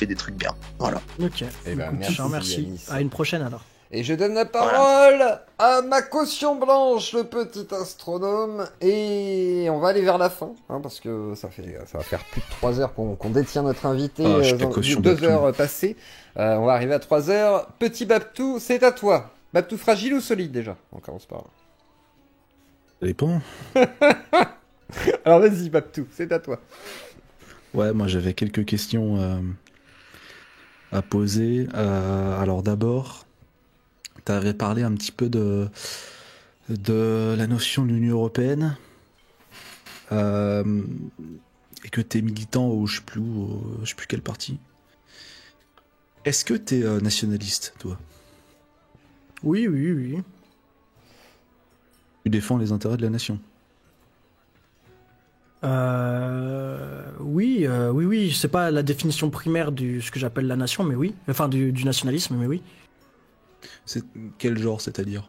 fait des trucs bien. Voilà. Ok. Eh ben, Écoute, merci, je te remercie. Yanis. À une prochaine alors. Et je donne la parole à ma caution blanche, le petit astronome. Et on va aller vers la fin, hein, parce que ça va faire plus de 3 heures qu'on détient notre invité. Ah, je te caution 2 Babtou. heures passées. On va arriver à 3 heures. Petit Babtou, c'est à toi. Babtou fragile ou solide déjà? On commence par là. Ça dépend. Alors vas-y Babtou, c'est à toi. Ouais, moi j'avais quelques questions à poser. Alors d'abord, tu avais parlé un petit peu de la notion de l'Union Européenne et que tu es militant au je sais plus quel parti. Est-ce que tu es nationaliste, toi? Oui, oui, oui. Tu défends les intérêts de la nation? Oui, oui, oui. C'est pas la définition primaire de ce que j'appelle la nation, mais oui. Enfin, du nationalisme, mais oui. C'est quel genre, c'est-à-dire?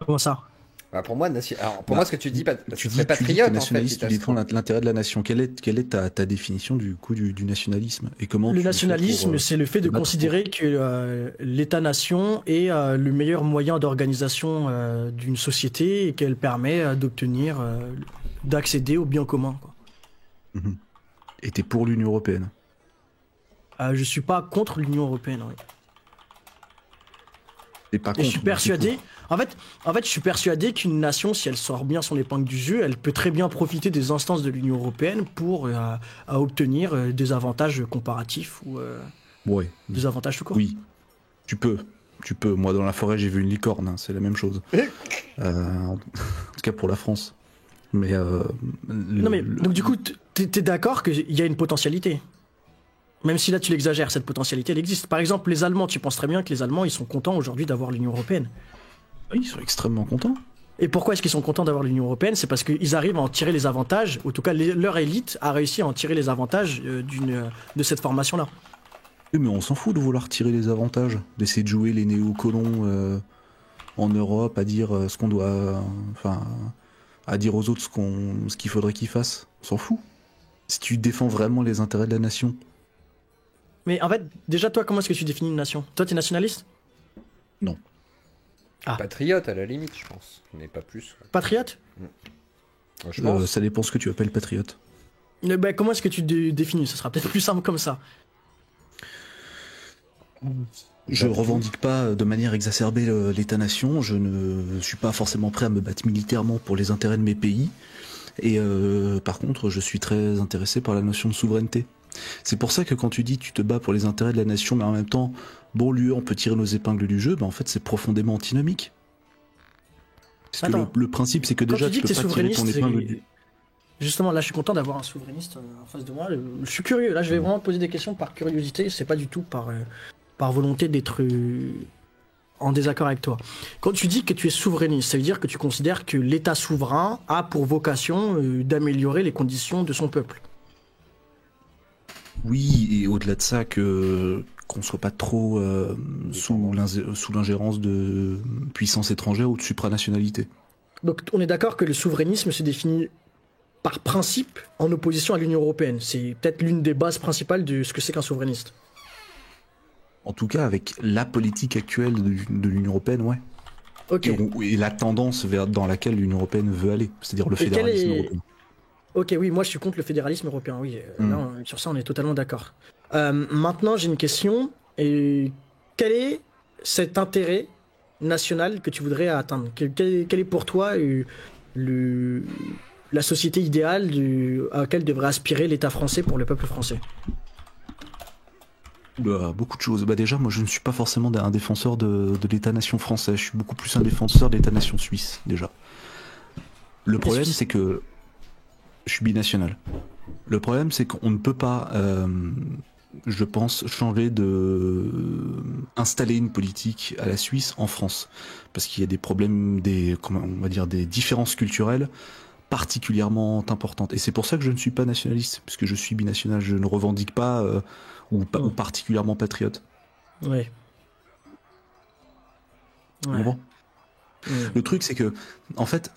Comment ça? Bah, pour moi, alors, pour moi, ce que tu dis, Tu serait dis que patriote en fait. nationaliste, tu défends l'intérêt de la nation. Quelle est ta définition du coup du nationalisme et comment Le tu fais nationalisme, pour, c'est le fait de te battre considérer que l'État-nation est le meilleur moyen d'organisation d'une société et qu'elle permet d'obtenir, d'accéder au bien commun, quoi. Mhm. Et t'es pour l'Union Européenne? Je suis pas contre l'Union Européenne, oui. T'es pas Et contre? je suis persuadé. En fait, je suis persuadé qu'une nation, si elle sort bien son épingle du jeu, elle peut très bien profiter des instances de l'Union Européenne pour à obtenir des avantages comparatifs ou Ouais. des avantages tout court. Oui. Tu peux. Moi, dans la forêt, j'ai vu une licorne. Hein, c'est la même chose. En tout cas pour la France. Mais Non mais donc du coup, t'es d'accord qu'il y a une potentialité. Même si là tu l'exagères, cette potentialité elle existe. Par exemple, les Allemands, tu penses très bien que les Allemands ils sont contents aujourd'hui d'avoir l'Union Européenne. oui, ils sont extrêmement contents. Et pourquoi est-ce qu'ils sont contents d'avoir l'Union Européenne? C'est parce qu'ils arrivent à en tirer les avantages, en tout cas leur élite a réussi à en tirer les avantages de cette formation-là. Oui, mais on s'en fout de vouloir tirer les avantages, d'essayer de jouer les néocolons en Europe, à dire ce qu'on doit, enfin, à dire aux autres ce qu'il faudrait qu'ils fassent. On s'en fout. Si tu défends vraiment les intérêts de la nation. Mais en fait, déjà toi, comment est-ce que tu définis une nation? Toi, t'es nationaliste? Non. Ah. Patriote à la limite, je pense, mais pas plus. Ouais. Patriote? Je pense. Ça dépend ce que tu appelles patriote. Ben, comment est-ce que tu définis? Ce sera peut-être plus simple comme ça. Je revendique pas de manière exacerbée l'État-nation. Je ne suis pas forcément prêt à me battre militairement pour les intérêts de mes pays. Et par contre, je suis très intéressé par la notion de souveraineté. C'est pour ça que quand tu dis tu te bats pour les intérêts de la nation, mais en même temps, bon, l'UE, on peut tirer nos épingles du jeu, ben en fait, c'est profondément antinomique. Parce Attends, que le principe, c'est que quand déjà, tu dis tu que peux t'es pas tirer ton souverainiste, épingle du... justement, là, je suis content d'avoir un souverainiste en face de moi. Je suis curieux. Là, je vais vraiment te poser des questions par curiosité. C'est pas du tout par volonté d'être en désaccord avec toi. Quand tu dis que tu es souverainiste, ça veut dire que tu considères que l'État souverain a pour vocation d'améliorer les conditions de son peuple. Oui, et au-delà de ça, qu'on soit pas trop sous l'ingérence de puissances étrangères ou de supranationalité. Donc, on est d'accord que le souverainisme se définit par principe en opposition à l'Union Européenne. C'est peut-être l'une des bases principales de ce que c'est qu'un souverainiste. En tout cas, avec la politique actuelle de l'Union Européenne, ouais. Ok. Et la tendance dans laquelle l'Union Européenne veut aller, c'est-à-dire le fédéralisme européen. Ok, oui, moi je suis contre le fédéralisme européen, oui. Là, sur ça, on est totalement d'accord. Maintenant, j'ai une question. Et quel est cet intérêt national que tu voudrais atteindre? Quel est pour toi la société idéale à laquelle devrait aspirer l'État français pour le peuple français? Beaucoup de choses. Déjà, moi, je ne suis pas forcément un défenseur de l'État-nation français. Je suis beaucoup plus un défenseur de l'État-nation suisse, déjà. Le problème, c'est que je suis binational. Le problème, c'est qu'on ne peut pas, je pense, installer une politique à la Suisse en France. Parce qu'il y a des problèmes, des différences culturelles particulièrement importantes. Et c'est pour ça que je ne suis pas nationaliste, puisque je suis binational. Je ne revendique pas, ou particulièrement patriote. Ouais. Bon. Le truc, c'est que, en fait,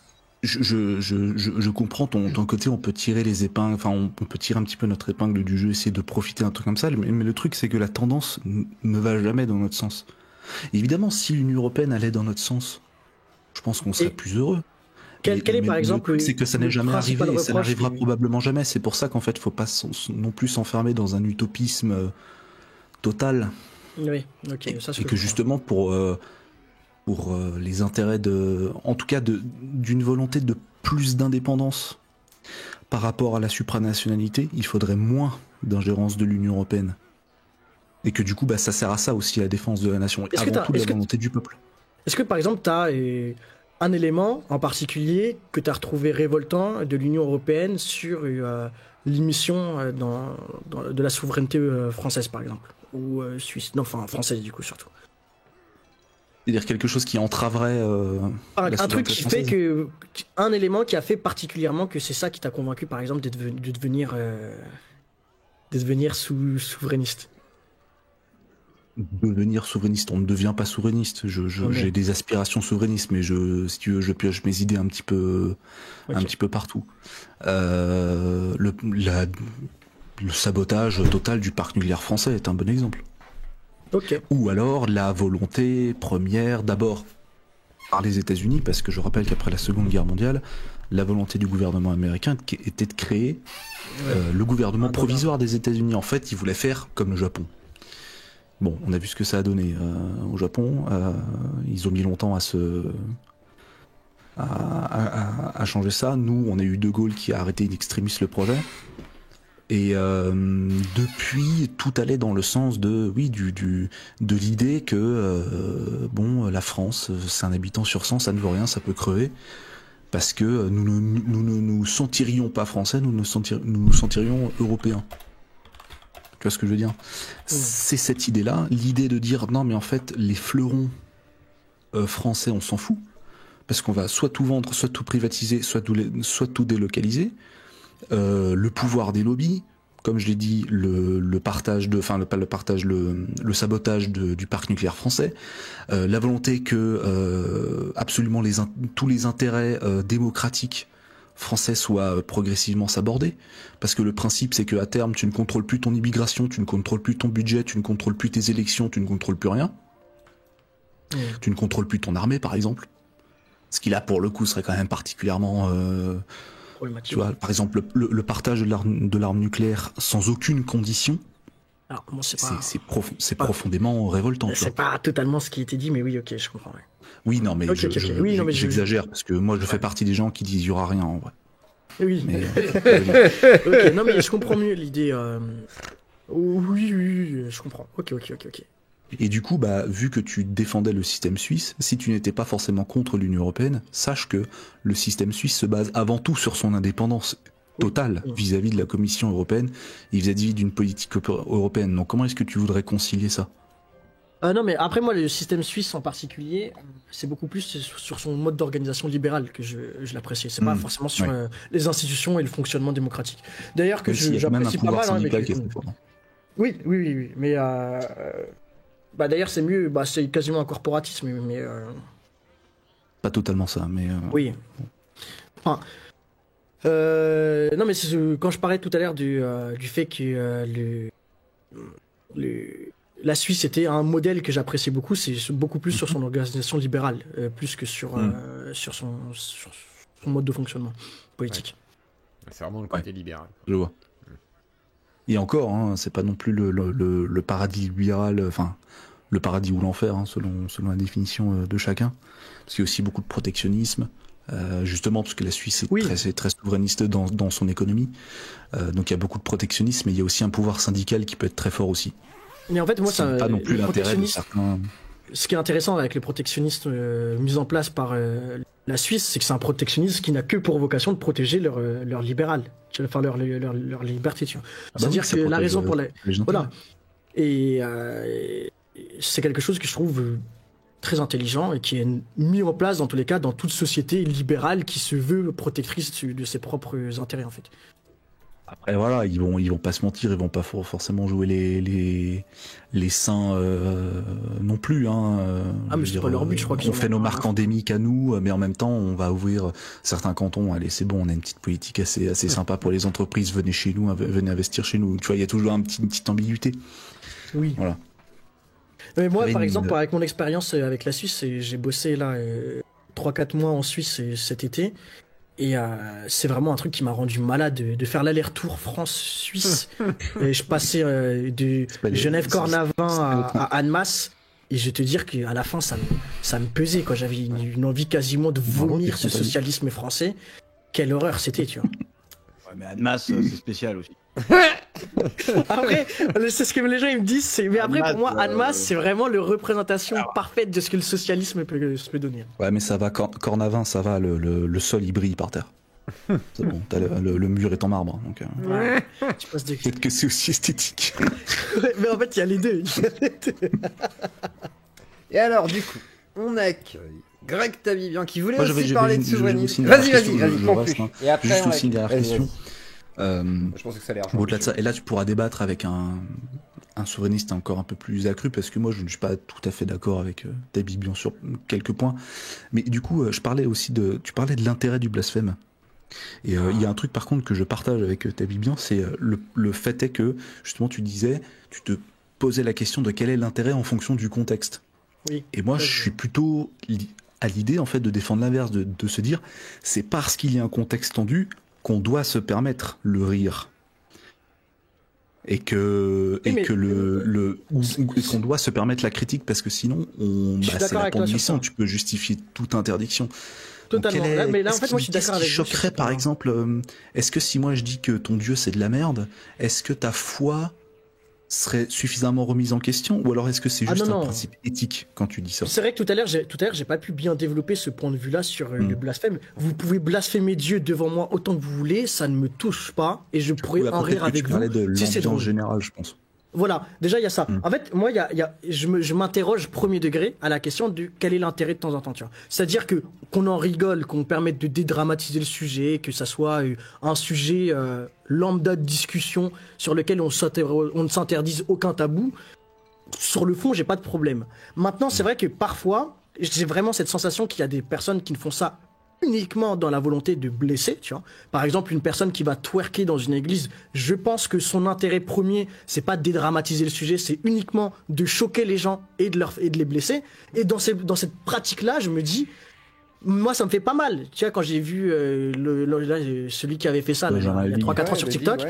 Je comprends ton côté, on peut tirer les épingles, enfin on peut tirer un petit peu notre épingle du jeu, essayer de profiter d'un truc comme ça, mais le truc c'est que la tendance ne va jamais dans notre sens. Évidemment, si l'Union Européenne allait dans notre sens, je pense qu'on serait plus heureux. Quel est par exemple c'est que ça n'est jamais arrivé et ça n'arrivera probablement jamais. C'est pour ça qu'en fait, faut pas non plus s'enfermer dans un utopisme total. Oui, ok. Et que justement pour les intérêts en tout cas d'une volonté de plus d'indépendance par rapport à la supranationalité, il faudrait moins d'ingérence de l'Union européenne. Et que du coup, ça sert à ça aussi, la défense de la nation, avant tout la volonté du peuple. Est-ce que par exemple, tu as un élément en particulier que tu as retrouvé révoltant de l'Union européenne sur l'émission de la souveraineté française, par exemple, ou suisse, non, enfin française du coup surtout. C'est-à-dire quelque chose qui entraverait un truc qui fait que un élément qui a fait particulièrement que c'est ça qui t'a convaincu, par exemple, de devenir souverainiste. Devenir souverainiste, on ne devient pas souverainiste. J'ai des aspirations souverainistes, mais si tu veux, je pioche mes idées un petit peu partout. Le sabotage total du parc nucléaire français est un bon exemple. Okay. Ou alors la volonté première, d'abord par les États-Unis, parce que je rappelle qu'après la Seconde Guerre mondiale, la volonté du gouvernement américain était de créer le gouvernement provisoire des États-Unis. En fait, ils voulaient faire comme le Japon. Bon, on a vu ce que ça a donné au Japon. Ils ont mis longtemps à changer ça. Nous, on a eu De Gaulle qui a arrêté in extremis le projet. Et depuis, tout allait dans le sens de l'idée que la France, c'est un habitant sur 100, ça ne vaut rien, ça peut crever, parce que nous ne nous sentirions pas français, nous nous sentirions européens. Tu vois ce que je veux dire ? C'est cette idée-là, l'idée de dire non, mais en fait, les fleurons français, on s'en fout, parce qu'on va soit tout vendre, soit tout privatiser, soit tout délocaliser. Le pouvoir des lobbies, comme je l'ai dit, le sabotage du parc nucléaire français, la volonté que absolument tous les intérêts démocratiques français soient progressivement sabordés, parce que le principe c'est que à terme tu ne contrôles plus ton immigration, tu ne contrôles plus ton budget, tu ne contrôles plus tes élections, tu ne contrôles plus rien, tu ne contrôles plus ton armée par exemple, ce qui là pour le coup serait quand même particulièrement tu vois, par exemple, le partage de l'arme nucléaire sans aucune condition, alors, bon, c'est profondément révoltant. C'est pas totalement ce qui était dit, mais oui, ok, je comprends. Ouais. Oui, non, mais j'exagère, parce que moi, je fais partie des gens qui disent il y aura rien en vrai. Oui. Mais, okay, non, mais je comprends mieux l'idée. Oui, je comprends. Ok. Et du coup, vu que tu défendais le système suisse, si tu n'étais pas forcément contre l'Union européenne, sache que le système suisse se base avant tout sur son indépendance totale vis-à-vis de la Commission européenne et vis-à-vis d'une politique européenne. Donc comment est-ce que tu voudrais concilier ça ? Non, mais après moi, le système suisse en particulier, c'est beaucoup plus sur son mode d'organisation libérale que je l'apprécie. C'est pas forcément sur les institutions et le fonctionnement démocratique. D'ailleurs que j'apprécie pas mal. Oui, mais... d'ailleurs, c'est mieux, c'est quasiment un corporatisme, mais... Pas totalement ça, mais... Oui. Enfin, non, mais quand je parlais tout à l'heure du fait que la Suisse était un modèle que j'appréciais beaucoup, c'est beaucoup plus sur son organisation libérale, plus que sur son mode de fonctionnement politique. Ouais. C'est vraiment le côté libéral. Je vois. Et encore, c'est pas non plus le paradis libéral, enfin le paradis ou l'enfer, selon la définition de chacun. Parce qu'il y a aussi beaucoup de protectionnisme, justement parce que la Suisse est très souverainiste dans son économie. Donc il y a beaucoup de protectionnisme, mais il y a aussi un pouvoir syndical qui peut être très fort aussi. Mais en fait, moi, c'est pas non plus l'intérêt de certains. Ce qui est intéressant avec les protectionnistes mis en place par la Suisse, c'est que c'est un protectionnisme qui n'a que pour vocation de protéger leur libéral, enfin leur liberté. C'est-à-dire que la raison pour voilà. Et c'est quelque chose que je trouve très intelligent et qui est mis en place dans tous les cas dans toute société libérale qui se veut protectrice de ses propres intérêts en fait. Après voilà, ils vont pas se mentir, ils vont pas forcément jouer les saints non plus. Hein, Ah, mais c'est pas leur but, je crois qu'ils on fait nos marques endémiques à nous, mais en même temps, on va ouvrir certains cantons. Allez, c'est bon, on a une petite politique assez sympa pour les entreprises. Venez chez nous, venez investir chez nous. Tu vois, il y a toujours une petite ambiguïté. Oui. Voilà. Mais moi, par exemple, avec mon expérience avec la Suisse, j'ai bossé là 3-4 mois en Suisse cet été. Et c'est vraiment un truc qui m'a rendu malade de faire l'aller-retour France-Suisse. Et je passais de Genève-Cornavin à Annemasse. Et je vais te dire qu'à la fin, ça me pesait, quoi. J'avais une envie quasiment de vomir ce socialisme français. Quelle horreur c'était, tu vois. Ouais, mais Annemasse, c'est spécial aussi. Après, c'est ce que les gens ils me disent. Mais après, pour moi, Annemasse, c'est vraiment la représentation parfaite de ce que le socialisme peut donner. Ouais, mais ça va, Cornavin, ça va, le sol il brille par terre. C'est bon, le mur est en marbre. Donc, peut-être que c'est aussi esthétique. Ouais, mais en fait, il y a les deux. Et alors, du coup, on accueille Greg Tabibian qui voulait aussi j'avais parler de souverainisme. Vas-y, conclue. Et après, juste aussi une dernière question. Je pense que ça a l'air. Au-delà de ça, et là tu pourras débattre avec un souverainiste encore un peu plus accru, parce que moi je ne suis pas tout à fait d'accord avec Tabibian sur quelques points. Mais du coup, tu parlais de l'intérêt du blasphème. Et il y a un truc par contre que je partage avec Tabibian, c'est le fait est que justement tu te posais la question de quel est l'intérêt en fonction du contexte. Oui. Et moi je suis plutôt à l'idée en fait de défendre l'inverse, de se dire c'est parce qu'il y a un contexte tendu qu'on doit se permettre le rire. Et qu'on doit se permettre la critique, parce que sinon c'est la punition, tu peux justifier toute interdiction. Totalement. Mais là, en fait, moi, je suis d'accord avec vous. Qu'est-ce qui choquerait, par exemple, est-ce que si moi je dis que ton Dieu c'est de la merde, est-ce que ta foi serait suffisamment remise en question, ou alors est-ce que c'est juste un principe éthique quand tu dis ça? C'est vrai que tout à l'heure j'ai pas pu bien développer ce point de vue là sur le blasphème. Vous pouvez blasphémer Dieu devant moi autant que vous voulez, ça ne me touche pas et je pourrais en rire avec vous si c'est drôle. En général, je pense. Voilà, déjà il y a ça. En fait, moi je m'interroge premier degré à la question de quel est l'intérêt de temps en temps, tu vois. C'est-à-dire que qu'on en rigole, qu'on permette de dédramatiser le sujet, que ça soit un sujet lambda de discussion sur lequel on ne s'interdise aucun tabou. Sur le fond, j'ai pas de problème. Maintenant, c'est vrai que parfois, j'ai vraiment cette sensation qu'il y a des personnes qui ne font ça uniquement dans la volonté de blesser, tu vois. Par exemple, une personne qui va twerker dans une église, je pense que son intérêt premier, c'est pas de dédramatiser le sujet, c'est uniquement de choquer les gens et de les blesser. Et dans cette pratique-là, je me dis, moi, ça me fait pas mal. Tu vois, quand j'ai vu celui qui avait fait ça, il y a 3-4 ans sur TikTok,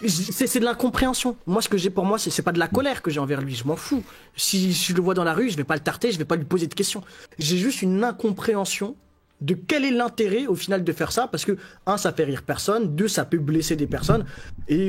c'est de l'incompréhension. Moi, ce que j'ai pour moi, c'est pas de la colère que j'ai envers lui. Je m'en fous. Si je le vois dans la rue, je vais pas le tarter, je vais pas lui poser de questions. J'ai juste une incompréhension de quel est l'intérêt au final de faire ça, parce que ça fait rire personne, 2, ça peut blesser des personnes, et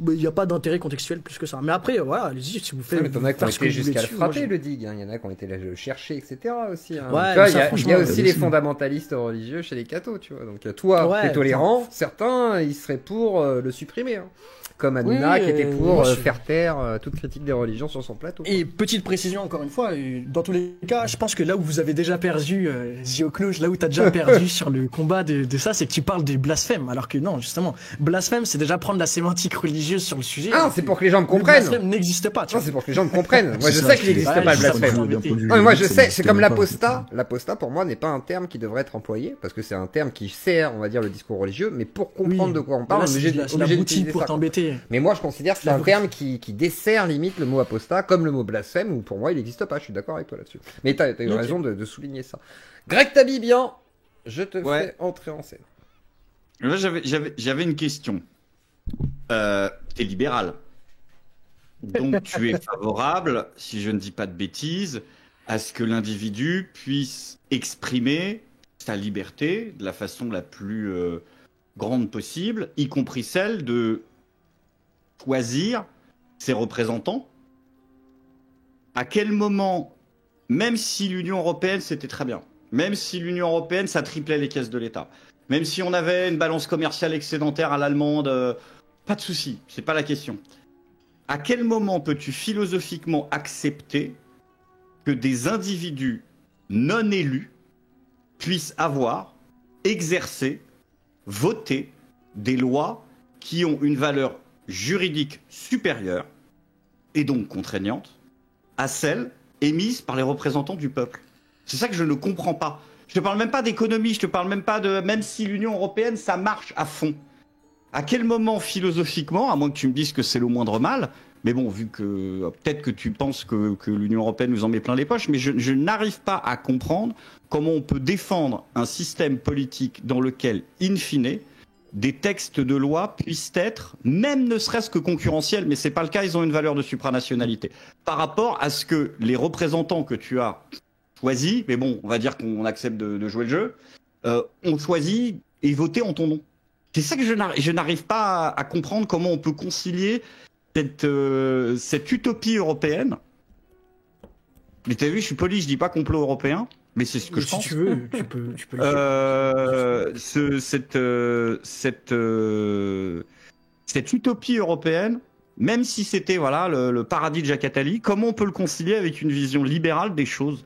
il n'y a pas d'intérêt contextuel plus que ça. Mais après, voilà, allez-y, si vous faites. Mais t'en as qui ont été jusqu'à le frapper, le dig. Il y en a qui ont été là le chercher, etc. aussi. Hein. Ouais, il y a aussi les fondamentalistes religieux chez les cathos, tu vois. Donc toi, t'es tolérant, certains, ils seraient pour le supprimer. Hein. Comme Hanouna qui était pour faire taire toute critique des religions sur son plateau. Et petite précision encore une fois, dans tous les cas, je pense que là où vous avez déjà perdu, Ziocloge, là où t'as déjà perdu sur le combat de ça, c'est que tu parles de blasphème. Alors que non, justement, blasphème, c'est déjà prendre la sémantique religieuse sur le sujet. Ah, c'est pour que les gens me comprennent. Le blasphème n'existe pas. Non, c'est pour que les gens me comprennent. Moi, je sais qu'il n'existe pas le blasphème. Non, mais moi, je sais, c'est comme l'apostat. L'apostat, pour moi, n'est pas un terme qui devrait être employé, parce que c'est un terme qui sert, on va dire, le discours religieux, mais pour comprendre de quoi on parle, on est obligé d'utiliser pour t'embêter. Mais moi, je considère que c'est un terme qui dessert limite le mot apostat, comme le mot blasphème, où pour moi, il n'existe pas. Je suis d'accord avec toi là-dessus. Mais t'as eu raison de souligner ça. Greg Tabibian, je te fais entrer en scène. Là, j'avais une question. T'es libéral. Donc, tu es favorable, si je ne dis pas de bêtises, à ce que l'individu puisse exprimer sa liberté de la façon la plus grande possible, y compris celle de choisir ses représentants. À quel moment, même si l'Union européenne c'était très bien, même si l'Union européenne ça triplait les caisses de l'État, même si on avait une balance commerciale excédentaire à l'allemande, pas de souci, c'est pas la question. À quel moment peux-tu philosophiquement accepter que des individus non élus puissent avoir, exercer, voter des lois qui ont une valeur juridique supérieure et donc contraignante à celles émises par les représentants du peuple. C'est ça que je ne comprends pas. Je te parle même pas d'économie, je te parle même pas de... Même si l'Union européenne, ça marche à fond. À quel moment, philosophiquement, à moins que tu me dises que c'est le moindre mal, mais bon, vu que peut-être que tu penses que l'Union européenne nous en met plein les poches, mais je n'arrive pas à comprendre comment on peut défendre un système politique dans lequel, in fine, des textes de loi puissent être, même ne serait-ce que concurrentiels, mais c'est pas le cas, ils ont une valeur de supranationalité, par rapport à ce que les représentants que tu as choisis, mais bon, on va dire qu'on accepte de jouer le jeu, ont choisi et voté en ton nom. C'est ça que je n'arrive pas à comprendre, comment on peut concilier cette utopie européenne. Mais t'as vu, je suis poli, je dis pas complot européen, mais c'est ce que je pense. Si tu veux, tu peux le dire. Cette utopie européenne, même si c'était voilà le paradis de Jacques Attali, comment on peut le concilier avec une vision libérale des choses?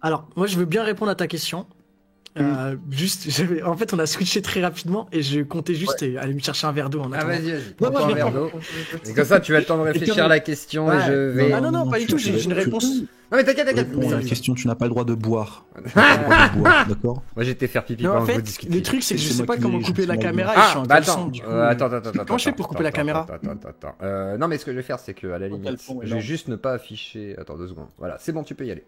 Alors, moi, je veux bien répondre à ta question. En fait, on a switché très rapidement et je comptais juste aller me chercher un verre d'eau en attendant. Ah, vas-y. Prends un verre d'eau. Et comme ça, tu as le temps de réfléchir à la question et je vais. Ah non, pas du tout, j'ai une réponse. Non, mais t'inquiète. La question, tu n'as pas le droit de boire. D'accord. Moi, j'étais faire pipi non, pendant en fait, que vous discutiez. Le truc, c'est que je sais pas comment couper la caméra et je suis en attends. Attends. Comment je fais pour couper la caméra? Non, mais ce que je vais faire, c'est que à la limite, je vais juste ne pas afficher. Attends 2 secondes. Voilà, c'est bon, tu peux y aller.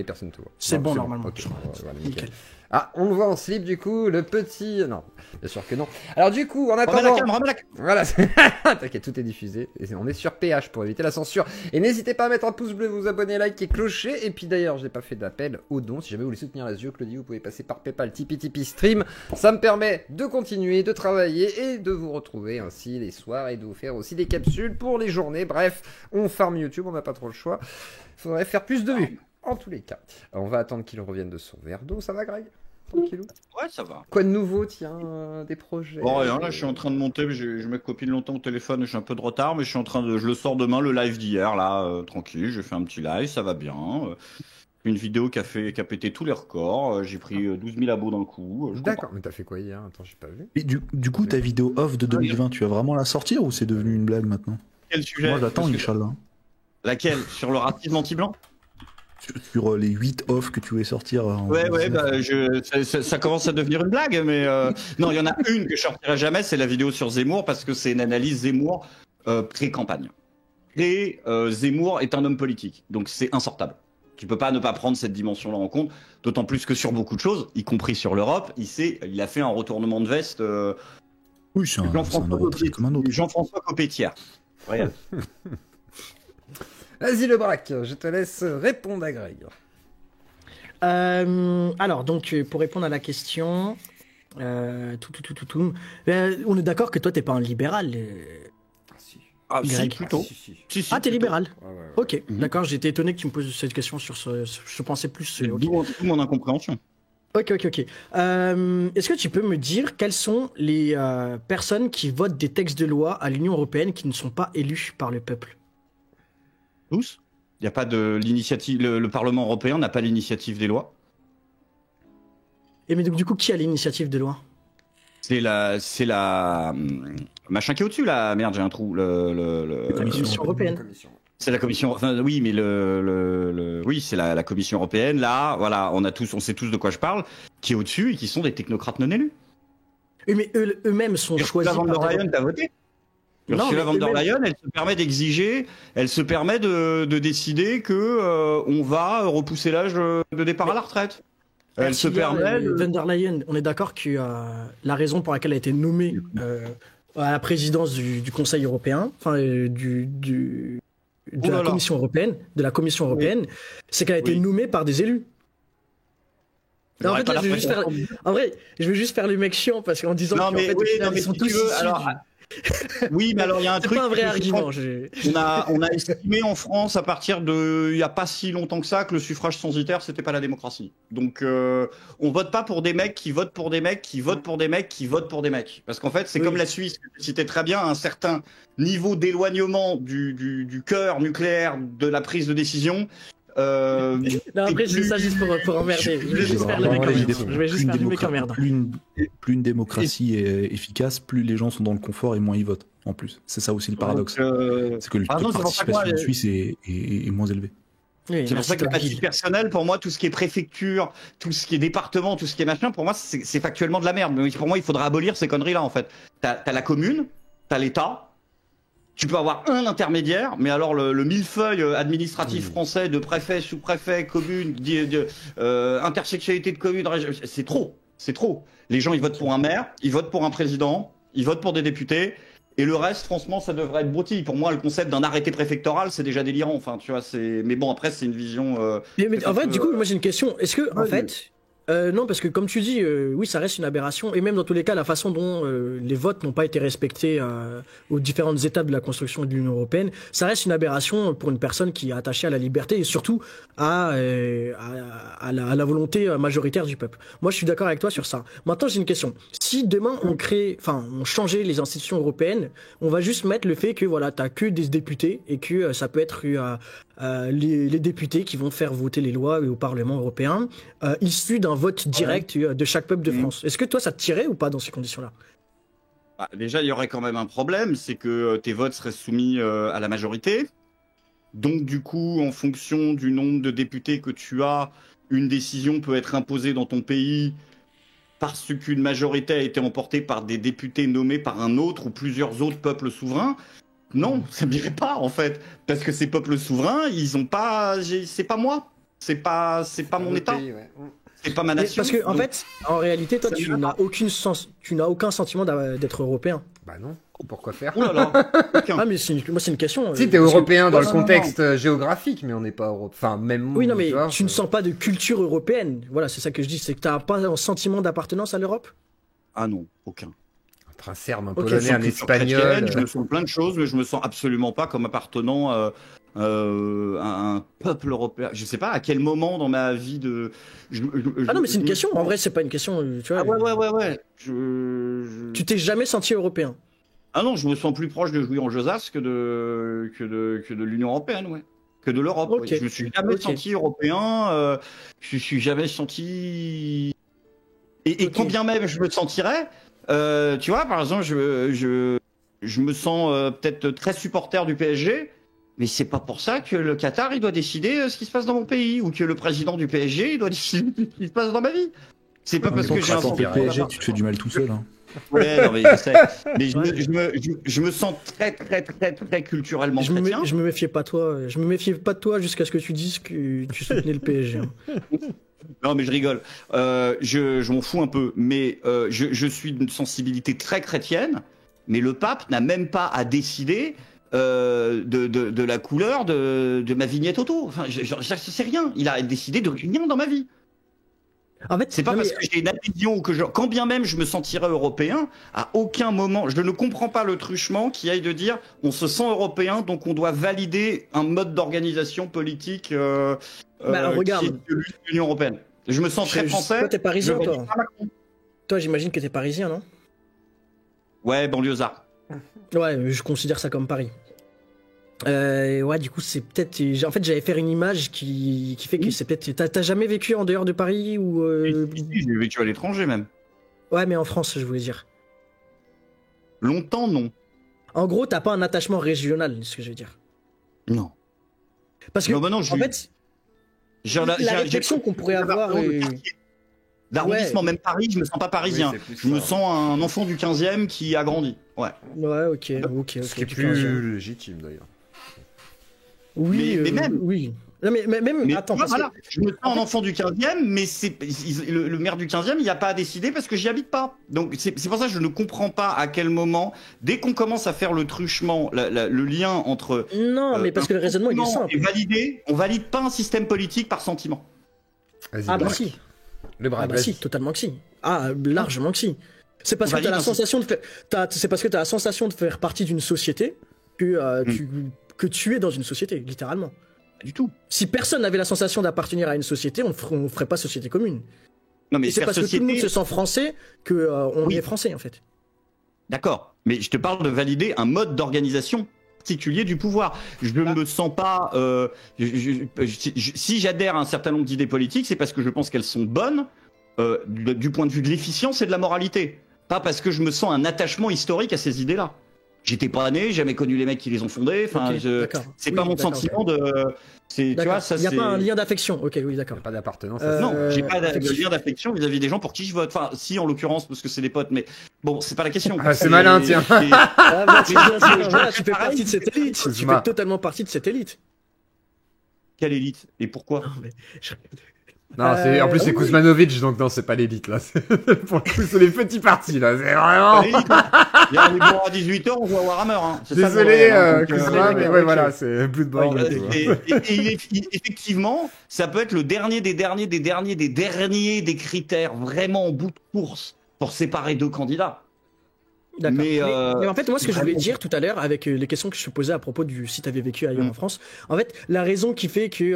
personne te voit. C'est bon, normalement. Ok, voilà, nickel. Ah, on le voit en slip du coup, le petit. Non, bien sûr que non. Alors du coup, en attendant. Remets la cam. Voilà, t'inquiète, tout est diffusé. Et on est sur PH pour éviter la censure. Et n'hésitez pas à mettre un pouce bleu, vous abonner, like et clocher. Et puis d'ailleurs, je n'ai pas fait d'appel aux dons. Si jamais vous voulez soutenir la Zio Claudie, vous pouvez passer par PayPal, Tipeee, Stream. Ça me permet de continuer, de travailler et de vous retrouver ainsi les soirs et de vous faire aussi des capsules pour les journées. Bref, on farm YouTube, on n'a pas trop le choix. Faudrait faire plus de vues. En tous les cas, on va attendre qu'il revienne de son verre d'eau. Ça va, Greg? Tranquillou? Ouais, ça va. Quoi de nouveau, tiens, des projets? Bon, rien, là, je suis en train de monter. Je me copine longtemps au téléphone. Je suis un peu de retard, mais je le sors demain, le live d'hier, là, tranquille. J'ai fait un petit live, ça va bien. Une vidéo qui a pété tous les records. J'ai pris 12 000 abos d'un coup. D'accord, mais t'as fait quoi hier? Attends, j'ai pas vu. Et du coup, ta vidéo off de 2020, tu vas vraiment la sortir ou c'est devenu une blague maintenant? Quel sujet? Moi, j'attends, Inch'Allah. Laquelle? Sur le racisme anti-blanc? Sur les 8 offs que tu voulais sortir. Ça commence à devenir une blague, mais non, il y en a une que je sortirai jamais, c'est la vidéo sur Zemmour, parce que c'est une analyse Zemmour pré-campagne. Et Zemmour est un homme politique, donc c'est insortable. Tu peux pas ne pas prendre cette dimension-là en compte, d'autant plus que sur beaucoup de choses, y compris sur l'Europe, il a fait un retournement de veste. Oui, c'est un comme un autre. Jean-François Copétière. Ouais. Vas-y le braque, je te laisse répondre à Greg. Alors, donc, pour répondre à la question, on est d'accord que toi, t'es pas un libéral. Si, plutôt. Si, t'es libéral. Ouais. Ok, d'accord, j'étais étonné que tu me poses cette question sur ce. Je pensais plus. C'est d'où mon incompréhension. Ok. Est-ce que tu peux me dire quelles sont les personnes qui votent des textes de loi à l'Union européenne qui ne sont pas élus par le peuple? Tous. Il n'y a pas de l'initiative. Le Parlement européen n'a pas l'initiative des lois. Et mais donc du coup, qui a l'initiative des lois? C'est la machin qui est au-dessus là. Merde, j'ai un trou. La Commission européenne. C'est la commission. Enfin, oui, mais oui, c'est la Commission européenne. Là, voilà, on sait tous de quoi je parle. Qui est au-dessus et qui sont des technocrates non élus. Oui, mais eux-mêmes sont choisis. Ursula von der Leyen, t'as voté? Ursula von der Leyen, elle se permet d'exiger, elle se permet de décider que on va repousser l'âge de départ à la retraite. Elle se permet. Von der Leyen, on est d'accord que la raison pour laquelle elle a été nommée à la présidence du Conseil européen, enfin de la Commission européenne, c'est qu'elle a été nommée par des élus. Non, en fait, là, je vais juste faire le mec chiant parce qu'en disant qu'ils sont tous issus. Oui, mais alors il y a un truc. C'est pas un vrai argument. On a estimé en France à partir de il y a pas si longtemps que ça que le suffrage censitaire c'était pas la démocratie. Donc on vote pas pour des mecs qui votent pour des mecs qui votent pour des mecs qui votent pour des mecs. Parce qu'en fait c'est comme la Suisse que tu citais très bien, un certain niveau d'éloignement du cœur nucléaire de la prise de décision. Non, après, je dis ça juste pour emmerder. Je vais juste faire le mec emmerdant. Je vais juste faire le mec emmerdant. Plus une démocratie est efficace, plus les gens sont dans le confort et moins ils votent, en plus. C'est ça aussi le paradoxe. C'est que le taux de participation en Suisse est moins élevé. Oui, c'est pour ça que à titre personnel, pour moi, tout ce qui est préfecture, tout ce qui est département, tout ce qui est machin, pour moi, c'est factuellement de la merde. Mais pour moi, il faudra abolir ces conneries-là, en fait. T'as la commune, t'as l'État, tu peux avoir un intermédiaire, mais alors le millefeuille administratif français de préfet, sous-préfet, commune, intersectionnalité de commune, c'est trop. C'est trop. Les gens, ils votent pour un maire, ils votent pour un président, ils votent pour des députés. Et le reste, franchement, ça devrait être broutille. Pour moi, le concept d'un arrêté préfectoral, c'est déjà délirant. Enfin, tu vois, mais bon, après, c'est une vision. Mais en fait, du coup, moi, j'ai une question. Est-ce que, en fait, non, parce que comme tu dis, oui, ça reste une aberration. Et même dans tous les cas, la façon dont les votes n'ont pas été respectés aux différentes étapes de la construction de l'Union européenne, ça reste une aberration pour une personne qui est attachée à la liberté et surtout à la volonté majoritaire du peuple. Moi, je suis d'accord avec toi sur ça. Maintenant, j'ai une question. Si demain on changeait les institutions européennes, on va juste mettre le fait que voilà, t'as que des députés et que ça peut être les députés qui vont faire voter les lois au Parlement européen, issus d'un vote direct de chaque peuple de France. Est-ce que toi, ça te tirait ou pas dans ces conditions-là? Déjà, il y aurait quand même un problème, c'est que tes votes seraient soumis à la majorité. Donc, du coup, en fonction du nombre de députés que tu as, une décision peut être imposée dans ton pays parce qu'une majorité a été emportée par des députés nommés par un autre ou plusieurs autres peuples souverains. Non, ça n'irait pas, en fait. Parce que ces peuples souverains, ils ont pas... C'est pas moi. C'est pas mon État. Pays, ouais. C'est pas ma nation. Parce que, en fait, en réalité, toi, tu n'as aucun sentiment d'être européen. Bah non. Pourquoi faire? Oh là là. Ah, mais moi, c'est une question. Si, t'es européen dans le contexte géographique, mais on n'est pas européen. Enfin, même. Oui, non, mais tu ne sens pas de culture européenne. Voilà, c'est ça que je dis. C'est que t'as pas un sentiment d'appartenance à l'Europe? Ah non, aucun. Un serbe, un polonais, un espagnol. Je me sens plein de choses, mais je me sens absolument pas comme appartenant à un peuple européen. Je sais pas à quel moment dans ma vie de. Ah non, mais c'est une question. En vrai, c'est pas une question. Tu vois. Ah ouais. Tu t'es jamais senti européen? Ah non, je me sens plus proche de jouer en Josas que de l'Union européenne, ouais. Que de l'Europe. Okay. Ouais. Je me suis jamais senti européen. Je suis jamais senti. Et quand bien même je me sentirais. Tu vois, par exemple, je me sens peut-être très supporter du PSG, mais c'est pas pour ça que le Qatar il doit décider ce qui se passe dans mon pays ou que le président du PSG il doit décider ce qui se passe dans ma vie. C'est pas parce que j'ai un sentiment. PSG, tu te fais du mal tout seul. Hein. Ouais, non, mais je sais. Mais je me sens très culturellement chrétien. Je me méfiais pas de toi jusqu'à ce que tu dises que tu soutenais le PSG. Non, mais je rigole. Je m'en fous un peu. Mais je suis d'une sensibilité très chrétienne. Mais le pape n'a même pas à décider de la couleur de ma vignette auto. Enfin, je sais rien. Il a décidé de rien dans ma vie. En fait, c'est pas parce que j'ai une adhésion ou que quand bien même je me sentirais européen, à aucun moment, je ne comprends pas le truchement qui aille de dire on se sent européen, donc on doit valider un mode d'organisation politique regarde. Qui est de l'Union européenne. Je me sens très français. Toi, t'es parisien, toi. Toi, j'imagine que t'es parisien, non? Ouais, banlieusard. Ouais, je considère ça comme Paris. Ouais, du coup, c'est peut-être. En fait, j'allais faire une image qui fait que c'est peut-être. T'as jamais vécu en dehors de Paris ou Si, j'ai vécu à l'étranger même. Ouais, mais en France, je voulais dire. Longtemps, non. En gros, t'as pas un attachement régional, c'est ce que je veux dire. Non. Parce que, non, en fait, la réflexion qu'on pourrait avoir. D'arrondissement, même Paris, je me sens pas parisien. Oui, je me sens un enfant du 15e qui a grandi. Ouais. Ouais, ok. Ce qui est plus légitime d'ailleurs. Oui, mais même. Oui. Non, mais même. Attends, voilà. Je me sens un enfant du 15e, mais le maire du 15e, il n'y a pas à décider parce que j'y habite pas. Donc c'est pour ça que je ne comprends pas à quel moment, dès qu'on commence à faire le truchement, le lien entre. Non, mais parce que le raisonnement il est simple. Et validé, on valide pas un système politique par sentiment. Ah bah si. Si, totalement que si. Ah, largement que si. C'est parce que t'as la sensation de faire. C'est parce que t'as la sensation de faire partie d'une société que tu es dans une société, littéralement. Pas du tout. Si personne n'avait la sensation d'appartenir à une société, on ne ferait pas société commune. Non, mais c'est parce que tout le monde se sent français qu'on est français, en fait. D'accord. Mais je te parle de valider un mode d'organisation particulier du pouvoir. Je ne me sens pas... si j'adhère à un certain nombre d'idées politiques, c'est parce que je pense qu'elles sont bonnes du point de vue de l'efficience et de la moralité. Pas parce que je me sens un attachement historique à ces idées-là. J'étais pas né, j'ai jamais connu les mecs qui les ont fondés. Enfin, c'est pas mon sentiment de. Tu vois, ça. Il n'y a pas un lien d'affection. Ok, oui, d'accord. Pas d'appartenance. Non, j'ai pas de lien d'affection vis-à-vis des gens pour qui je vote. Enfin, si en l'occurrence parce que c'est des potes, mais bon, c'est pas la question. Ah, c'est malin, tiens. Tu fais partie de cette élite. Tu fais totalement partie de cette élite. Quelle élite? Et pourquoi? Non, en plus c'est Kuzmanovic, donc non, c'est pas l'élite là. Pour le coup, c'est les petits partis là. C'est vraiment. Il y a les bons à 18 ans, on joue à Warhammer. Hein. Désolé, Kuzma, mais ouais, voilà, c'est Bloodborne. Et effectivement, ça peut être le dernier des critères vraiment en bout de course pour séparer deux candidats. D'accord. Mais en fait, moi, ce que je voulais dire tout à l'heure, avec les questions que je te posais à propos du si tu avais vécu ailleurs en France, en fait, la raison qui fait que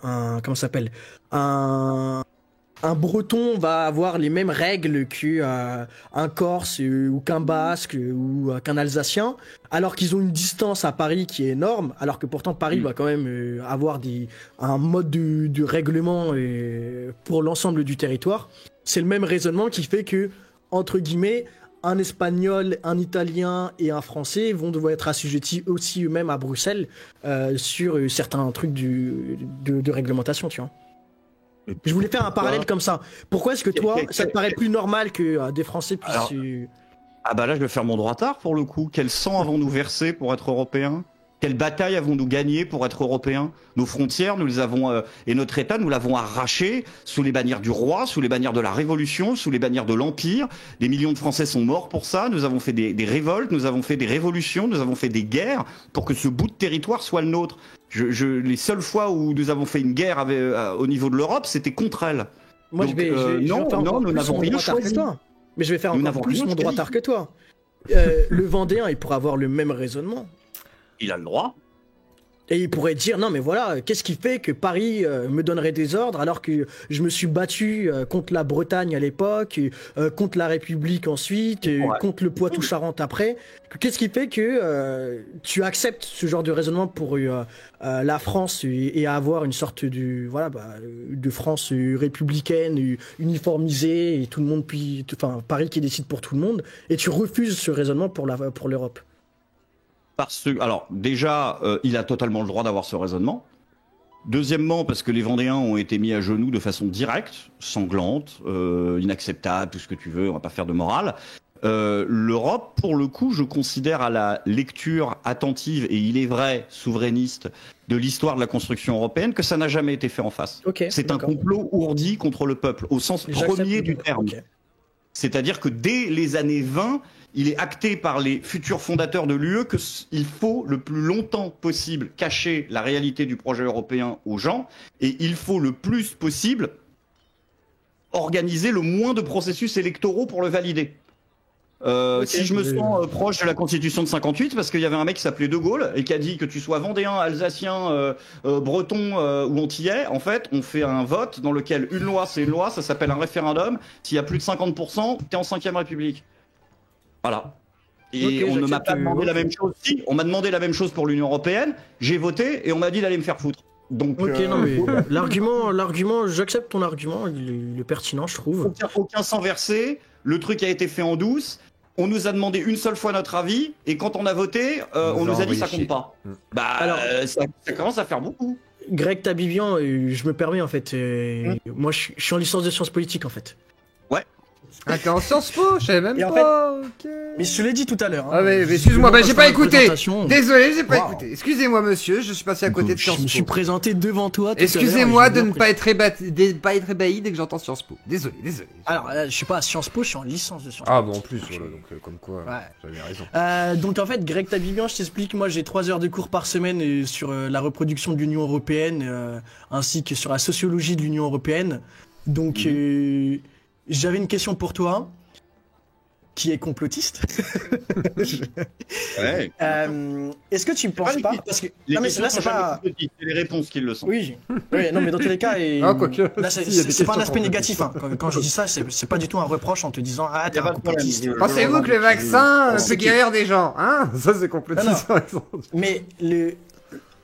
comment ça s'appelle, un Breton va avoir les mêmes règles qu'un Corse ou qu'un Basque ou qu'un Alsacien, alors qu'ils ont une distance à Paris qui est énorme, alors que pourtant Paris va quand même avoir un mode de règlement pour l'ensemble du territoire. C'est le même raisonnement qui fait que, entre guillemets, un Espagnol, un Italien et un Français vont devoir être assujettis aussi eux-mêmes à Bruxelles sur certains trucs de réglementation, tu vois. Je voulais faire un parallèle comme ça. Pourquoi est-ce que toi, ça te paraît plus normal que des Français puissent... Alors, ah bah là, je vais faire mon droit tard pour le coup. Quel sang avons-nous versé pour être européens? Quelle bataille avons-nous gagné pour être européens? Nos frontières, nous les avons et notre État, nous l'avons arraché sous les bannières du roi, sous les bannières de la Révolution, sous les bannières de l'Empire. Des millions de Français sont morts pour ça. Nous avons fait des révoltes, nous avons fait des révolutions, nous avons fait des guerres pour que ce bout de territoire soit le nôtre. Les seules fois où nous avons fait une guerre au niveau de l'Europe, c'était contre elle. Moi, donc, nous n'avons rien choisi. Mais je vais faire encore plus mon droit tard que toi. Le Vendéen, il pourrait avoir le même raisonnement. Il a le droit. Et il pourrait dire, non mais voilà, qu'est-ce qui fait que Paris me donnerait des ordres alors que je me suis battu contre la Bretagne à l'époque, contre la République ensuite, contre le Poitou-Charentes après. Qu'est-ce qui fait que tu acceptes ce genre de raisonnement pour la France et avoir une sorte de France républicaine, uniformisée, et tout le monde Paris qui décide pour tout le monde, et tu refuses ce raisonnement pour l'Europe? Alors, déjà, il a totalement le droit d'avoir ce raisonnement. Deuxièmement, parce que les Vendéens ont été mis à genoux de façon directe, sanglante, inacceptable, tout ce que tu veux, on va pas faire de morale. L'Europe, pour le coup, je considère à la lecture attentive, et il est vrai, souverainiste, de l'histoire de la construction européenne, que ça n'a jamais été fait en face. C'est un complot ourdi contre le peuple, au sens premier du terme. C'est-à-dire que dès les années 20, il est acté par les futurs fondateurs de l'UE qu'il faut le plus longtemps possible cacher la réalité du projet européen aux gens, et il faut le plus possible organiser le moins de processus électoraux pour le valider. Si je me sens proche de la Constitution de 58, parce qu'il y avait un mec qui s'appelait De Gaulle et qui a dit que tu sois vendéen, alsacien, breton ou antillais, en fait, on fait un vote dans lequel une loi, c'est une loi, ça s'appelle un référendum. S'il y a plus de 50%, t'es en 5e République. Voilà. Et on ne m'a pas demandé la même chose. Si, on m'a demandé la même chose pour l'Union européenne, j'ai voté et on m'a dit d'aller me faire foutre. Donc, non mais l'argument, j'accepte ton argument, il est pertinent, je trouve. Aucun sang versé, le truc a été fait en douce. On nous a demandé une seule fois notre avis, et quand on a voté, on nous a dit ça compte pas. Ça commence à faire beaucoup. Greg Tabibian, je me permets en fait, moi je suis en licence de sciences politiques en fait. Ouais. Ah, t'es en Sciences Po, je savais même pas. En fait, mais je te l'ai dit tout à l'heure. Hein. Ah mais excuse-moi, j'ai pas écouté. Désolé, j'ai pas écouté. Excusez-moi monsieur, je suis passé à côté de Sciences Po. Je me suis présenté devant toi. Excusez-moi de ne pas être ébahi dès que j'entends Sciences Po. Désolé. Alors, je suis pas à Sciences Po, je suis en licence de Sciences Po. Ah bon, en plus, voilà, donc comme quoi, j'avais raison. Donc en fait, Greg Tabibian, je t'explique, moi j'ai 3 heures de cours par semaine sur la reproduction de l'Union Européenne, ainsi que sur la sociologie de l'Union Européenne. Donc j'avais une question pour toi. qui est complotiste. Ouais. Est-ce que tu ne penses pas, parce que non, mais là c'est pas les réponses qui le sont. Oui, non mais dans tous les cas là c'est pas un aspect négatif. Hein. Quand je dis ça, c'est pas du tout un reproche en te disant ah t'es un complotiste. Pensez-vous que le vaccin peut guérir des gens, hein? Ça c'est complotiste. Mais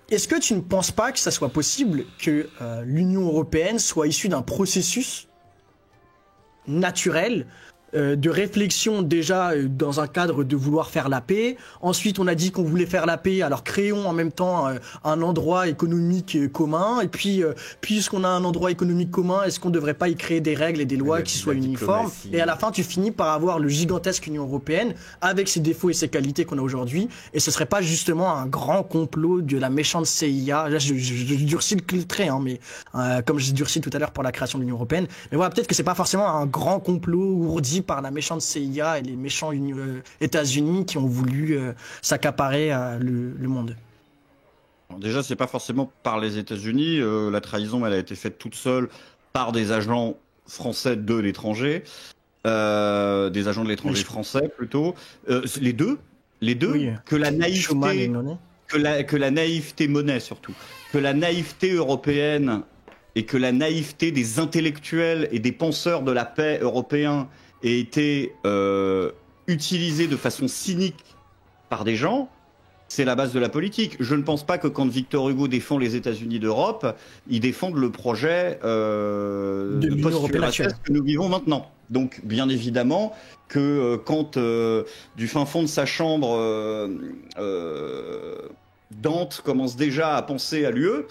est-ce que tu ne penses pas que ça soit possible que l'Union européenne soit issue d'un processus naturel de réflexion déjà dans un cadre de vouloir faire la paix. Ensuite, on a dit qu'on voulait faire la paix, alors créons en même temps un endroit économique commun. Et puis, puisqu'on a un endroit économique commun, est-ce qu'on ne devrait pas y créer des règles et des lois qui soient uniformes? Et à la fin, tu finis par avoir le gigantesque Union européenne avec ses défauts et ses qualités qu'on a aujourd'hui. Et ce serait pas justement un grand complot de la méchante CIA. Là, je durcis le trait, hein, mais comme j'ai durci tout à l'heure pour la création de l'Union européenne. Mais voilà, peut-être que c'est pas forcément un grand complot ourdi par la méchante CIA et les méchants États-Unis qui ont voulu s'accaparer le monde. Alors déjà, c'est pas forcément par les États-Unis. La trahison, elle a été faite toute seule par des agents français de l'étranger, des agents de l'étranger français plutôt. Les deux, oui. Que la naïveté, que la naïveté monnaie surtout, que la naïveté européenne et que la naïveté des intellectuels et des penseurs de la paix européens ait été utilisée de façon cynique par des gens, c'est la base de la politique. Je ne pense pas que quand Victor Hugo défend les États-Unis d'Europe, il défende le projet de post-cuirassiste que nous vivons maintenant. Donc, bien évidemment, que quand du fin fond de sa chambre, Dante commence déjà à penser à l'UE,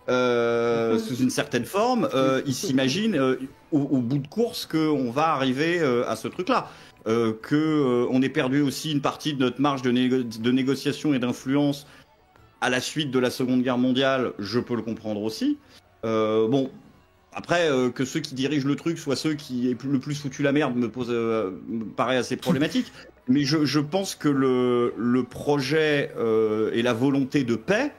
sous une certaine forme, il s'imagine au bout de course qu'on va arriver à ce truc-là. On ait perdu aussi une partie de notre marge de négociation et d'influence à la suite de la Seconde Guerre mondiale, je peux le comprendre aussi. Bon, après, que ceux qui dirigent le truc soient ceux qui aient le plus foutu la merde me paraît assez problématique. Mais je pense que le projet et la volonté de paix,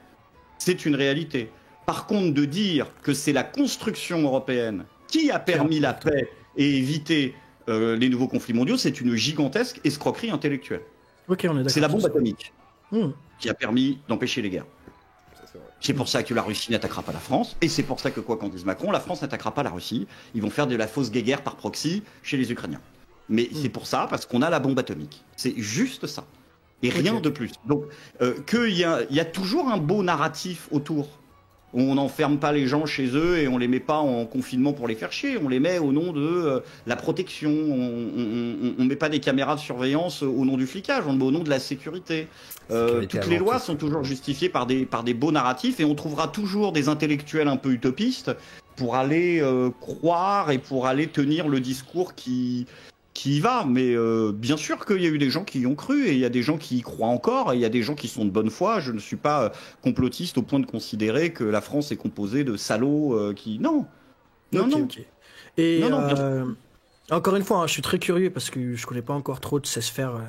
c'est une réalité. Par contre, de dire que c'est la construction européenne qui a permis la paix et évité les nouveaux conflits mondiaux, c'est une gigantesque escroquerie intellectuelle. Ok, on est d'accord. C'est la bombe atomique qui a permis d'empêcher les guerres. C'est pour ça que la Russie n'attaquera pas la France, et c'est pour ça que, quoi qu'en dise Macron, la France n'attaquera pas la Russie. Ils vont faire de la fausse guerre par proxy chez les Ukrainiens. Mais c'est pour ça, parce qu'on a la bombe atomique. C'est juste ça. Et rien de plus. Donc, qu'il y a toujours un beau narratif autour. On n'enferme pas les gens chez eux et on les met pas en confinement pour les faire chier. On les met au nom de la protection. On met pas des caméras de surveillance au nom du flicage. On le met au nom de la sécurité. Toutes les lois sont toujours justifiées par des beaux narratifs et on trouvera toujours des intellectuels un peu utopistes pour aller croire et pour aller tenir le discours qui y va, mais bien sûr qu'il y a eu des gens qui y ont cru, et il y a des gens qui y croient encore, et il y a des gens qui sont de bonne foi. Je ne suis pas complotiste au point de considérer que la France est composée de salauds qui... Non. Okay. Et encore une fois, hein, je suis très curieux, parce que je connais pas encore trop de cette sphère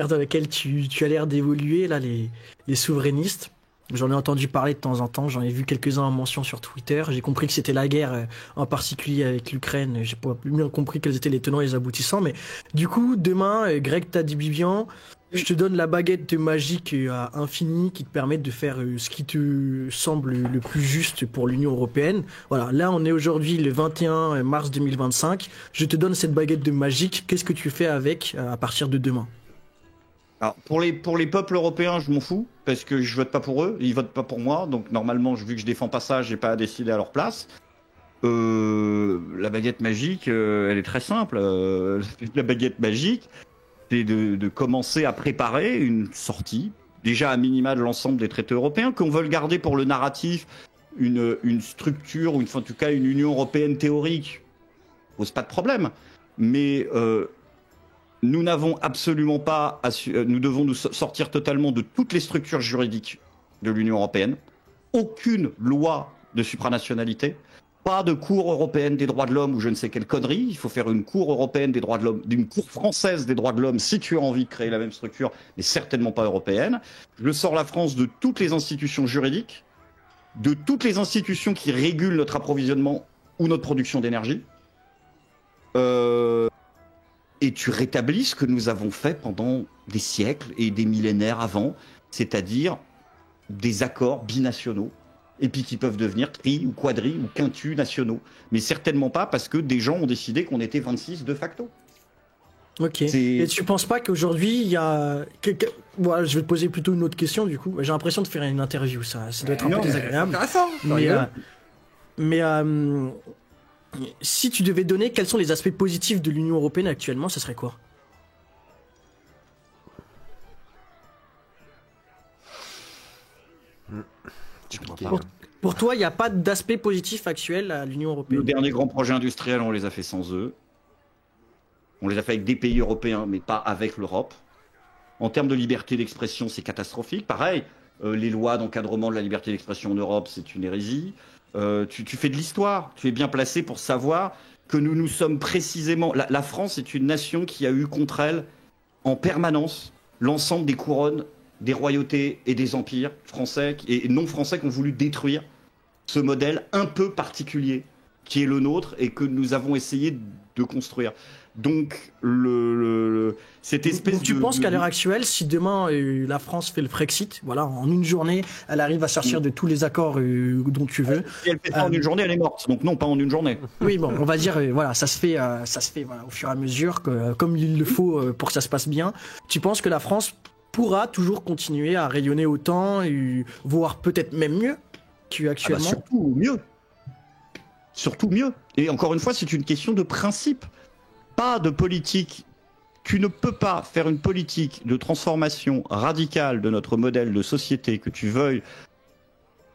dans laquelle tu as l'air d'évoluer, là, les souverainistes. J'en ai entendu parler de temps en temps, j'en ai vu quelques-uns en mention sur Twitter. J'ai compris que c'était la guerre, en particulier avec l'Ukraine. J'ai pas bien compris quels étaient les tenants et les aboutissants. Mais du coup, demain, Greg Tadibibian, je te donne la baguette magique à infini qui te permet de faire ce qui te semble le plus juste pour l'Union européenne. Voilà, là on est aujourd'hui le 21 mars 2025. Je te donne cette baguette de magique. Qu'est-ce que tu fais avec à partir de demain ? Alors, pour les peuples européens, je m'en fous, parce que je vote pas pour eux, ils votent pas pour moi, donc normalement, vu que je défends pas ça, j'ai pas à décider à leur place. La baguette magique, elle est très simple. La baguette magique, c'est de commencer à préparer une sortie, déjà à minima de l'ensemble des traités européens, qu'on veut le garder pour le narratif, une structure, ou en tout cas une Union européenne théorique, pose pas de problème. Mais... nous n'avons absolument pas... Nous devons nous sortir totalement de toutes les structures juridiques de l'Union européenne. Aucune loi de supranationalité. Pas de cour européenne des droits de l'homme ou je ne sais quelle connerie. Il faut faire une cour européenne des droits de l'homme, d'une cour française des droits de l'homme si tu as envie de créer la même structure, mais certainement pas européenne. Je sors la France de toutes les institutions juridiques, de toutes les institutions qui régulent notre approvisionnement ou notre production d'énergie. et tu rétablis ce que nous avons fait pendant des siècles et des millénaires avant, c'est-à-dire des accords binationaux, et puis qui peuvent devenir tri ou quadri ou quintus nationaux. Mais certainement pas parce que des gens ont décidé qu'on était 26 de facto. Ok. Et tu penses pas qu'aujourd'hui, il y a... Voilà, je vais te poser plutôt une autre question, du coup. J'ai l'impression de faire une interview, ça doit être un peu désagréable. Mais si tu devais donner quels sont les aspects positifs de l'Union européenne actuellement, ça serait quoi? Pour toi, il n'y a pas d'aspect positif actuel à l'Union européenne? Le dernier grand projet industriel, on les a fait sans eux. On les a fait avec des pays européens, mais pas avec l'Europe. En termes de liberté d'expression, c'est catastrophique. Pareil, les lois d'encadrement de la liberté d'expression en Europe, c'est une hérésie. Tu fais de l'histoire. Tu es bien placé pour savoir que nous sommes précisément... La France est une nation qui a eu contre elle, en permanence, l'ensemble des couronnes, des royautés et des empires français et non français qui ont voulu détruire ce modèle un peu particulier qui est le nôtre et que nous avons essayé de construire. Donc, cette espèce tu penses qu'à l'heure actuelle, si demain la France fait le Frexit, voilà, en une journée, elle arrive à sortir de tous les accords dont tu veux. Si elle fait ça en une journée, elle est morte. Donc non, pas en une journée. Oui, bon, on va dire, voilà, ça se fait voilà, au fur et à mesure, comme il le faut pour que ça se passe bien. Tu penses que la France pourra toujours continuer à rayonner autant, voire peut-être même mieux qu'actuellement? Surtout mieux. Surtout mieux. Et encore une fois, c'est une question de principe. Pas de politique. Tu ne peux pas faire une politique de transformation radicale de notre modèle de société, que tu veuilles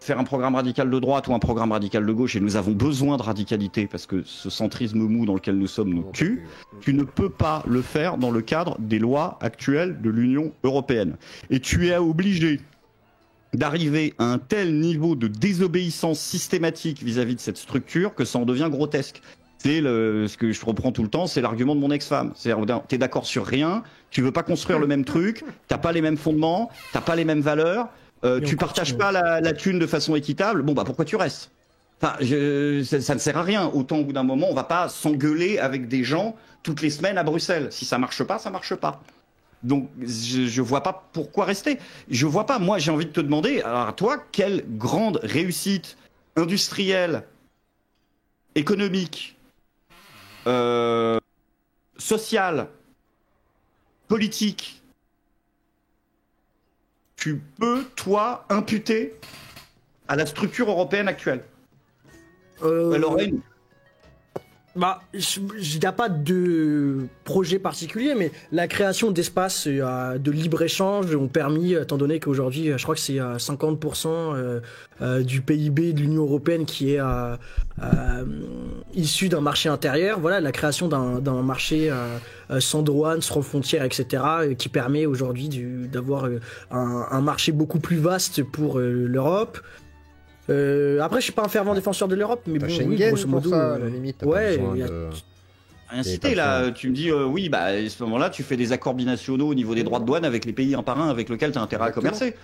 faire un programme radical de droite ou un programme radical de gauche, et nous avons besoin de radicalité parce que ce centrisme mou dans lequel nous sommes nous tue. Tu ne peux pas le faire dans le cadre des lois actuelles de l'Union européenne. Et tu es obligé d'arriver à un tel niveau de désobéissance systématique vis-à-vis de cette structure que ça en devient grotesque. C'est ce que je reprends tout le temps, c'est l'argument de mon ex-femme. C'est-à-dire, t'es d'accord sur rien, tu veux pas construire le même truc, t'as pas les mêmes fondements, t'as pas les mêmes valeurs, tu partages pas la thune de façon équitable, bon bah pourquoi tu restes? Enfin, ça ne sert à rien. Autant au bout d'un moment, on va pas s'engueuler avec des gens toutes les semaines à Bruxelles. Si ça marche pas, ça marche pas. Donc je vois pas pourquoi rester. Je vois pas. Moi, j'ai envie de te demander, alors toi, quelle grande réussite industrielle, économique, sociale, politique, tu peux, toi, imputer à la structure européenne actuelle? Elle aurait une... Bah, il n'y a pas de projet particulier, mais la création d'espaces de libre-échange ont permis, étant donné qu'aujourd'hui, je crois que c'est 50% du PIB de l'Union européenne qui est issu d'un marché intérieur. Voilà, la création d'un marché sans douane, sans frontières, etc., qui permet aujourd'hui d'avoir un marché beaucoup plus vaste pour l'Europe. Après, je suis pas un fervent défenseur de l'Europe, mais bon, Schengen, oui, grosso modo, ça, à la limite, ouais, incité là, tu me dis oui, bah à ce moment-là, tu fais des accords binationaux au niveau des droits de douane avec les pays un par un avec lesquels tu as intérêt à commercer.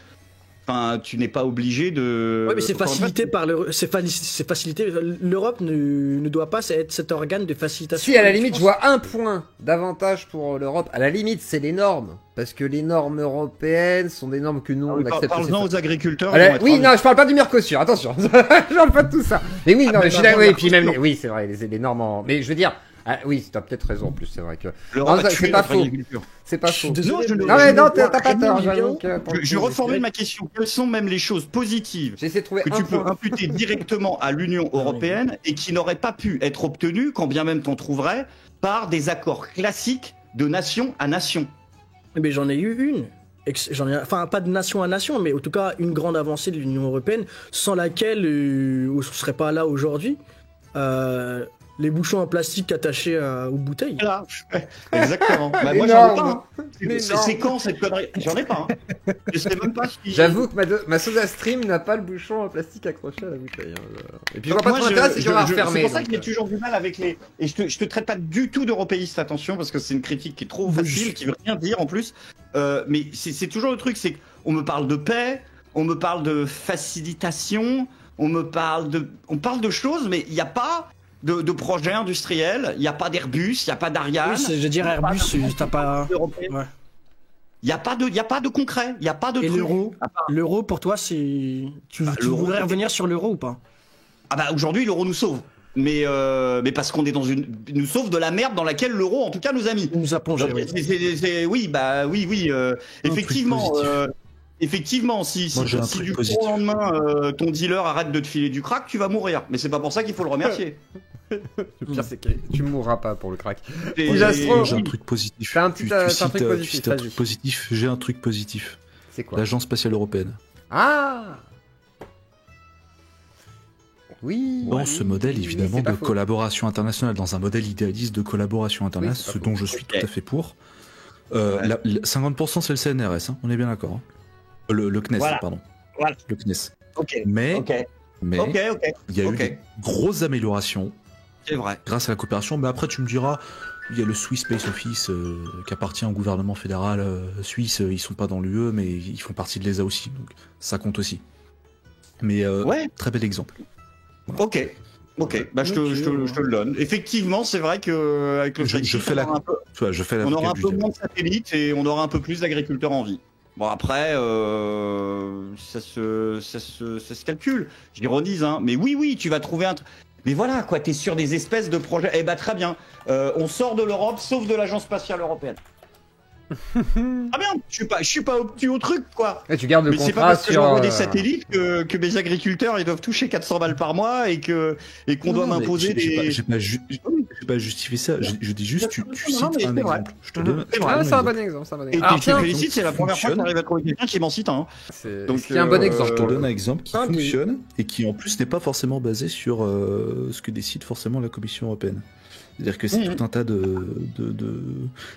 Enfin, tu n'es pas obligé de. Oui, mais c'est facilité par c'est facilité. L'Europe ne doit pas être cet organe de facilitation. Si, à la limite, je vois un point d'avantage pour l'Europe. À la limite, c'est les normes. Parce que les normes européennes sont des normes que nous, on accepte. Parle-en aux agriculteurs. Oui, non, je parle pas du Mercosur, attention. Je parle pas de tout ça. Mais oui, non, je suis d'accord. Oui, puis même, oui, c'est vrai, les normes en. Mais je veux dire. Ah, oui, t'as peut-être raison en plus, c'est vrai que. C'est pas faux. C'est pas faux. Non, mais non, t'as pas tort. Je reformule ma question. Quelles sont même les choses positives que tu peux imputer directement à l'Union européenne et qui n'auraient pas pu être obtenues, quand bien même t'en trouverais, par des accords classiques de nation à nation? Mais j'en ai eu une. Enfin, pas de nation à nation, mais en tout cas une grande avancée de l'Union européenne, sans laquelle on ne serait pas là aujourd'hui. Les bouchons en plastique attachés aux bouteilles. Voilà. Exactement. Bah, moi, j'en ai pas. C'est quand cette connerie? J'en ai pas. Hein. Je sais même pas si... J'avoue que ma Soda Stream n'a pas le bouchon en plastique accroché à la bouteille. Et puis je vois pas trop d'intérêt, c'est que je vais refermer. C'est pour ça que j'ai toujours du mal avec les... Et je te traite pas du tout d'européiste, attention, parce que c'est une critique qui est trop facile, qui veut rien dire en plus. Mais c'est toujours le truc, c'est qu'on me parle de paix, on me parle de facilitation, on parle de choses, mais il n'y a pas de projets industriels. Il n'y a pas d'Airbus, il n'y a pas d'Ariane. Oui, je veux dire Airbus, t'as pas. Ouais. Il n'y a pas de concret, il n'y a pas de. Et truc. L'euro pour toi, c'est. Tu voudrais revenir sur l'euro ou pas? Ah bah aujourd'hui l'euro nous sauve. Mais parce qu'on est nous sauve de la merde dans laquelle l'euro en tout cas nous a mis. Nous a plongé. Oui. Effectivement, si du jour au lendemain ton dealer arrête de te filer du crack, tu vas mourir. Mais c'est pas pour ça qu'il faut le remercier. Le pire, c'est que tu mourras pas pour le crack. J'ai un truc positif. T'as un truc positif. J'ai un truc positif. C'est quoi? L'Agence spatiale européenne. Ah oui. Dans ce modèle, évidemment, de collaboration internationale, dans un modèle idéaliste de collaboration internationale, ce dont je suis tout à fait pour. 50% c'est le CNRS, hein, on est bien d'accord. Hein. Le CNES, pardon. Voilà. Le CNES. Mais il y a eu des grosses améliorations. C'est vrai. Grâce à la coopération. Mais après, tu me diras, il y a le Swiss Space Office qui appartient au gouvernement fédéral suisse. Ils sont pas dans l'UE, mais ils font partie de l'ESA aussi. Donc ça compte aussi. Mais très bel exemple. Voilà. Ok, bah je te le donne. Effectivement, c'est vrai que avec le on aura un peu moins de satellites et on aura un peu plus d'agriculteurs en vie. Bon après, ça se calcule. J'ironise, hein. Mais oui, tu vas trouver un. Mais voilà, quoi, t'es sur des espèces de projets. Eh bah très bien. On sort de l'Europe, sauf de l'Agence spatiale européenne. Ah bien, je suis pas obtus au truc, quoi. Et tu gardes le mais contrat c'est pas parce que j'envoie des sur satellites que mes agriculteurs ils doivent toucher 400 balles par mois et qu'on doit m'imposer des. J'ai pas justifié ça. Je dis juste, tu cites un exemple. Je te donne. C'est un bon exemple. Et tu te félicites, c'est la première fois qu'on arrive à trouver quelqu'un qui m'en cite un. Donc c'est un bon exemple. Je te donne un exemple qui fonctionne et qui en plus n'est pas forcément basé sur ce que décide forcément la Commission européenne. C'est-à-dire que c'est tout un tas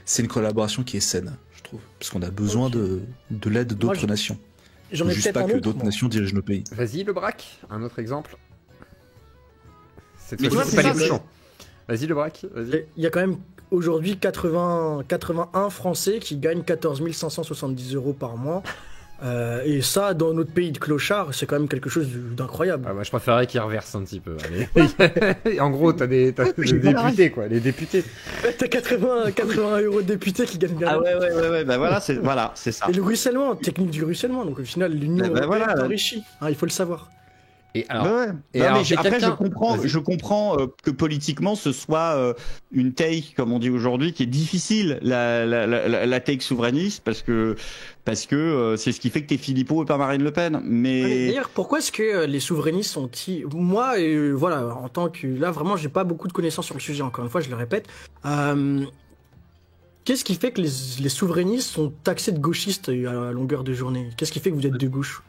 c'est une collaboration qui est saine, je trouve. Parce qu'on a besoin de l'aide d'autres nations. J'en ai juste pas que d'autres nations dirigent nos pays. Vas-y, le braque, un autre exemple. Cette fois-ci, c'est pas les bouchons. Vas-y, le braque, vas-y. Il y a quand même aujourd'hui 81 Français qui gagnent 14 570 € par mois. Et ça, dans notre pays de clochards, c'est quand même quelque chose d'incroyable. Ah, moi, je préférerais qu'ils reversent un petit peu. En gros, t'as des députés, quoi. Les députés. T'as 81 € de députés qui gagnent bien. Ah ouais, bah voilà, c'est ça. Et le ruissellement, technique du ruissellement. Donc au final, l'Union européenne est enrichie. Il faut le savoir. Et alors, après, je comprends que politiquement ce soit une take, comme on dit aujourd'hui, qui est difficile, la take souverainiste, parce que c'est ce qui fait que t'es Philippot et pas Marine Le Pen. Mais d'ailleurs, pourquoi est-ce que les souverainistes sont moi, voilà, en tant que là, vraiment, j'ai pas beaucoup de connaissances sur le sujet. Encore une fois, je le répète. Qu'est-ce qui fait que les souverainistes sont taxés de gauchistes à longueur de journée? Qu'est-ce qui fait que vous êtes de gauche?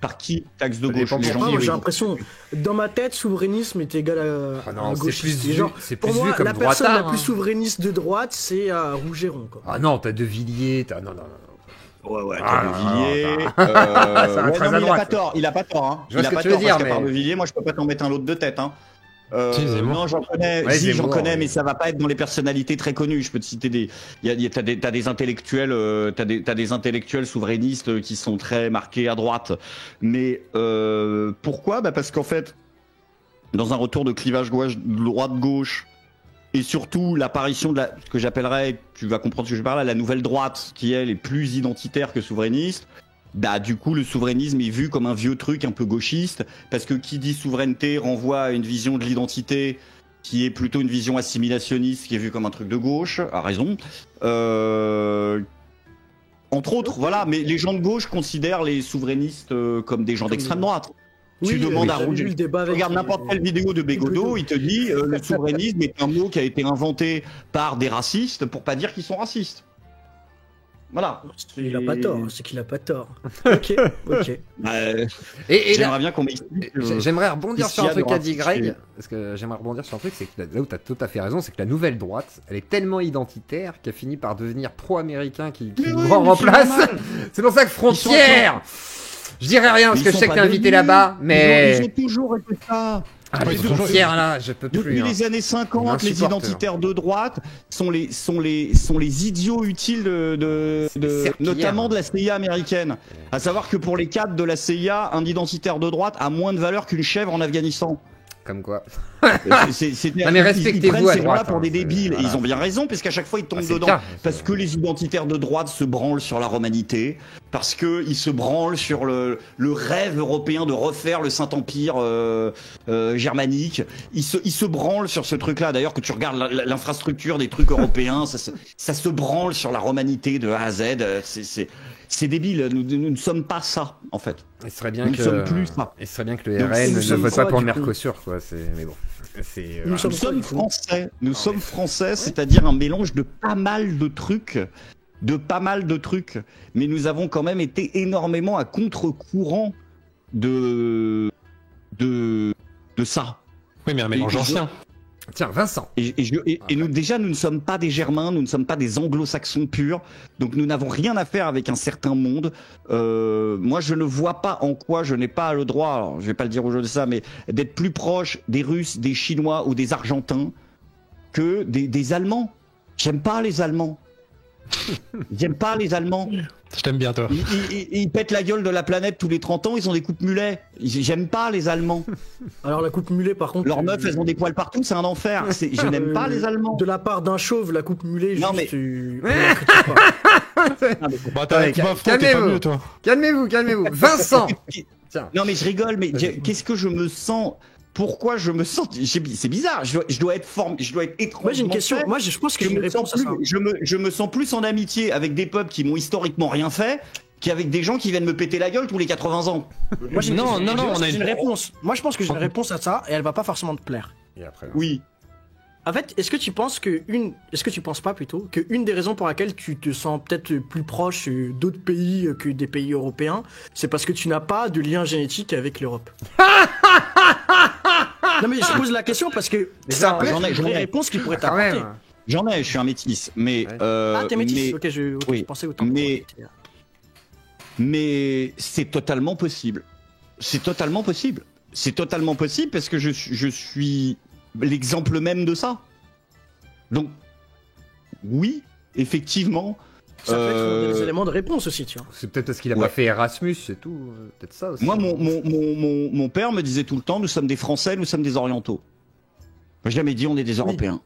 Par qui taxe de gauche? Moi, j'ai l'impression, dans ma tête, souverainisme est égal à gauchiste. C'est plus vu comme la personne la plus souverainiste de droite, c'est Rougeron. Quoi. Ah non, t'as De Villiers, non. Ouais, t'as De Villiers. Il a pas tort, hein. Je vois ce que tu veux dire, mais par De Villiers, moi, je peux pas t'en mettre un autre de tête, hein. Non, j'en connais. J'en connais, mais ça va pas être dans les personnalités très connues. Je peux te citer t'as des intellectuels, t'as des intellectuels souverainistes qui sont très marqués à droite. Mais pourquoi? Parce qu'en fait, dans un retour de clivage droite-gauche, et surtout l'apparition de ce que j'appellerais, tu vas comprendre ce que je parle, la nouvelle droite, qui elle est plus identitaire que souverainiste. Du coup, le souverainisme est vu comme un vieux truc un peu gauchiste, parce que qui dit souveraineté renvoie à une vision de l'identité qui est plutôt une vision assimilationniste, qui est vue comme un truc de gauche, à raison. Entre autres, voilà, mais les gens de gauche considèrent les souverainistes comme des gens d'extrême droite. Tu demandes à Rougeron, regarde n'importe quelle vidéo de Bégodeau, il te dit le souverainisme est un mot qui a été inventé par des racistes pour pas dire qu'ils sont racistes. Voilà. Il a pas tort, c'est qu'il a pas tort. Ok. J'aimerais bien qu'on m'explique. J'aimerais rebondir sur un truc qu'a dit Greg, parce que j'aimerais rebondir sur un truc, c'est que là où t'as tout à fait raison, c'est que la nouvelle droite, elle est tellement identitaire qu'elle finit par devenir pro-américain qui nous remplace. C'est pour ça que Frontière, je dirais rien parce que je sais que t'es invité là-bas, mais ils ont toujours été ça. Les Frontières là, je peux plus. Depuis les années 50, les identitaires de droite sont les idiots utiles notamment de la CIA américaine. À savoir que pour les cadres de la CIA, un identitaire de droite a moins de valeur qu'une chèvre en Afghanistan. Comme quoi. Non, mais respectez-vous à droite. Pour des débiles. Voilà. Ils ont bien raison, parce qu'à chaque fois, ils tombent dedans. Parce que les identitaires de droite se branlent sur la romanité, parce qu'ils se branlent sur le rêve européen de refaire le Saint-Empire germanique. Ils se branlent sur ce truc-là. D'ailleurs, que tu regardes l'infrastructure des trucs européens, ça se branle sur la romanité de A à Z. C'est débile, nous ne sommes pas ça, en fait. Il serait bien que le RN ne vote pas pour le Mercosur, quoi. Mais bon. Nous sommes français. Nous sommes français, c'est-à-dire un mélange de pas mal de trucs. Mais nous avons quand même été énormément à contre-courant de ça. Oui, mais un mélange ancien. Tiens, Vincent. Et nous, déjà, nous ne sommes pas des Germains, nous ne sommes pas des anglo-saxons purs, donc nous n'avons rien à faire avec un certain monde. Moi, je ne vois pas en quoi je n'ai pas le droit, alors, je vais pas le dire au jeu de ça, mais d'être plus proche des Russes, des Chinois ou des Argentins que des Allemands. J'aime pas les Allemands. J'aime pas les Allemands. Je t'aime bien, toi. Ils pètent la gueule de la planète tous les 30 ans, ils ont des coupes mulets. J'aime pas les Allemands. Alors la coupe mulet, par contre... Leurs meufs, elles ont des poils partout, c'est un enfer. Je n'aime pas les Allemands. De la part d'un chauve, la coupe mulet, non, juste... Calmez-vous. Vincent. Non mais je rigole, mais qu'est-ce que je me sens... Pourquoi je me sens... C'est bizarre, je dois être étrangement... Moi j'ai une question, je pense que j'ai une réponse à ça. Je me sens plus en amitié avec des peuples qui m'ont historiquement rien fait qu'avec des gens qui viennent me péter la gueule tous les 80 ans. Moi j'ai une réponse. Moi je pense que j'ai une réponse à ça et elle va pas forcément te plaire. Et après, oui. En fait, est-ce que tu penses pas plutôt qu'une des raisons pour laquelle tu te sens peut-être plus proche d'autres pays que des pays européens, c'est parce que tu n'as pas de lien génétique avec l'Europe? Non mais je pose la question parce que j'en ai une réponse qui pourrait t'apporter. J'en ai, je suis un métis, mais... t'es métis, ok, je pensais autant. Mais c'est totalement possible. C'est totalement possible parce que je suis l'exemple même de ça. Donc, oui, effectivement... Ça peut être des éléments de réponse aussi, tu vois. C'est peut-être parce qu'il a pas fait Erasmus, c'est tout. Peut-être ça aussi. Moi, mon père me disait tout le temps, nous sommes des Français, nous sommes des Orientaux. J'ai jamais dit on est des Européens.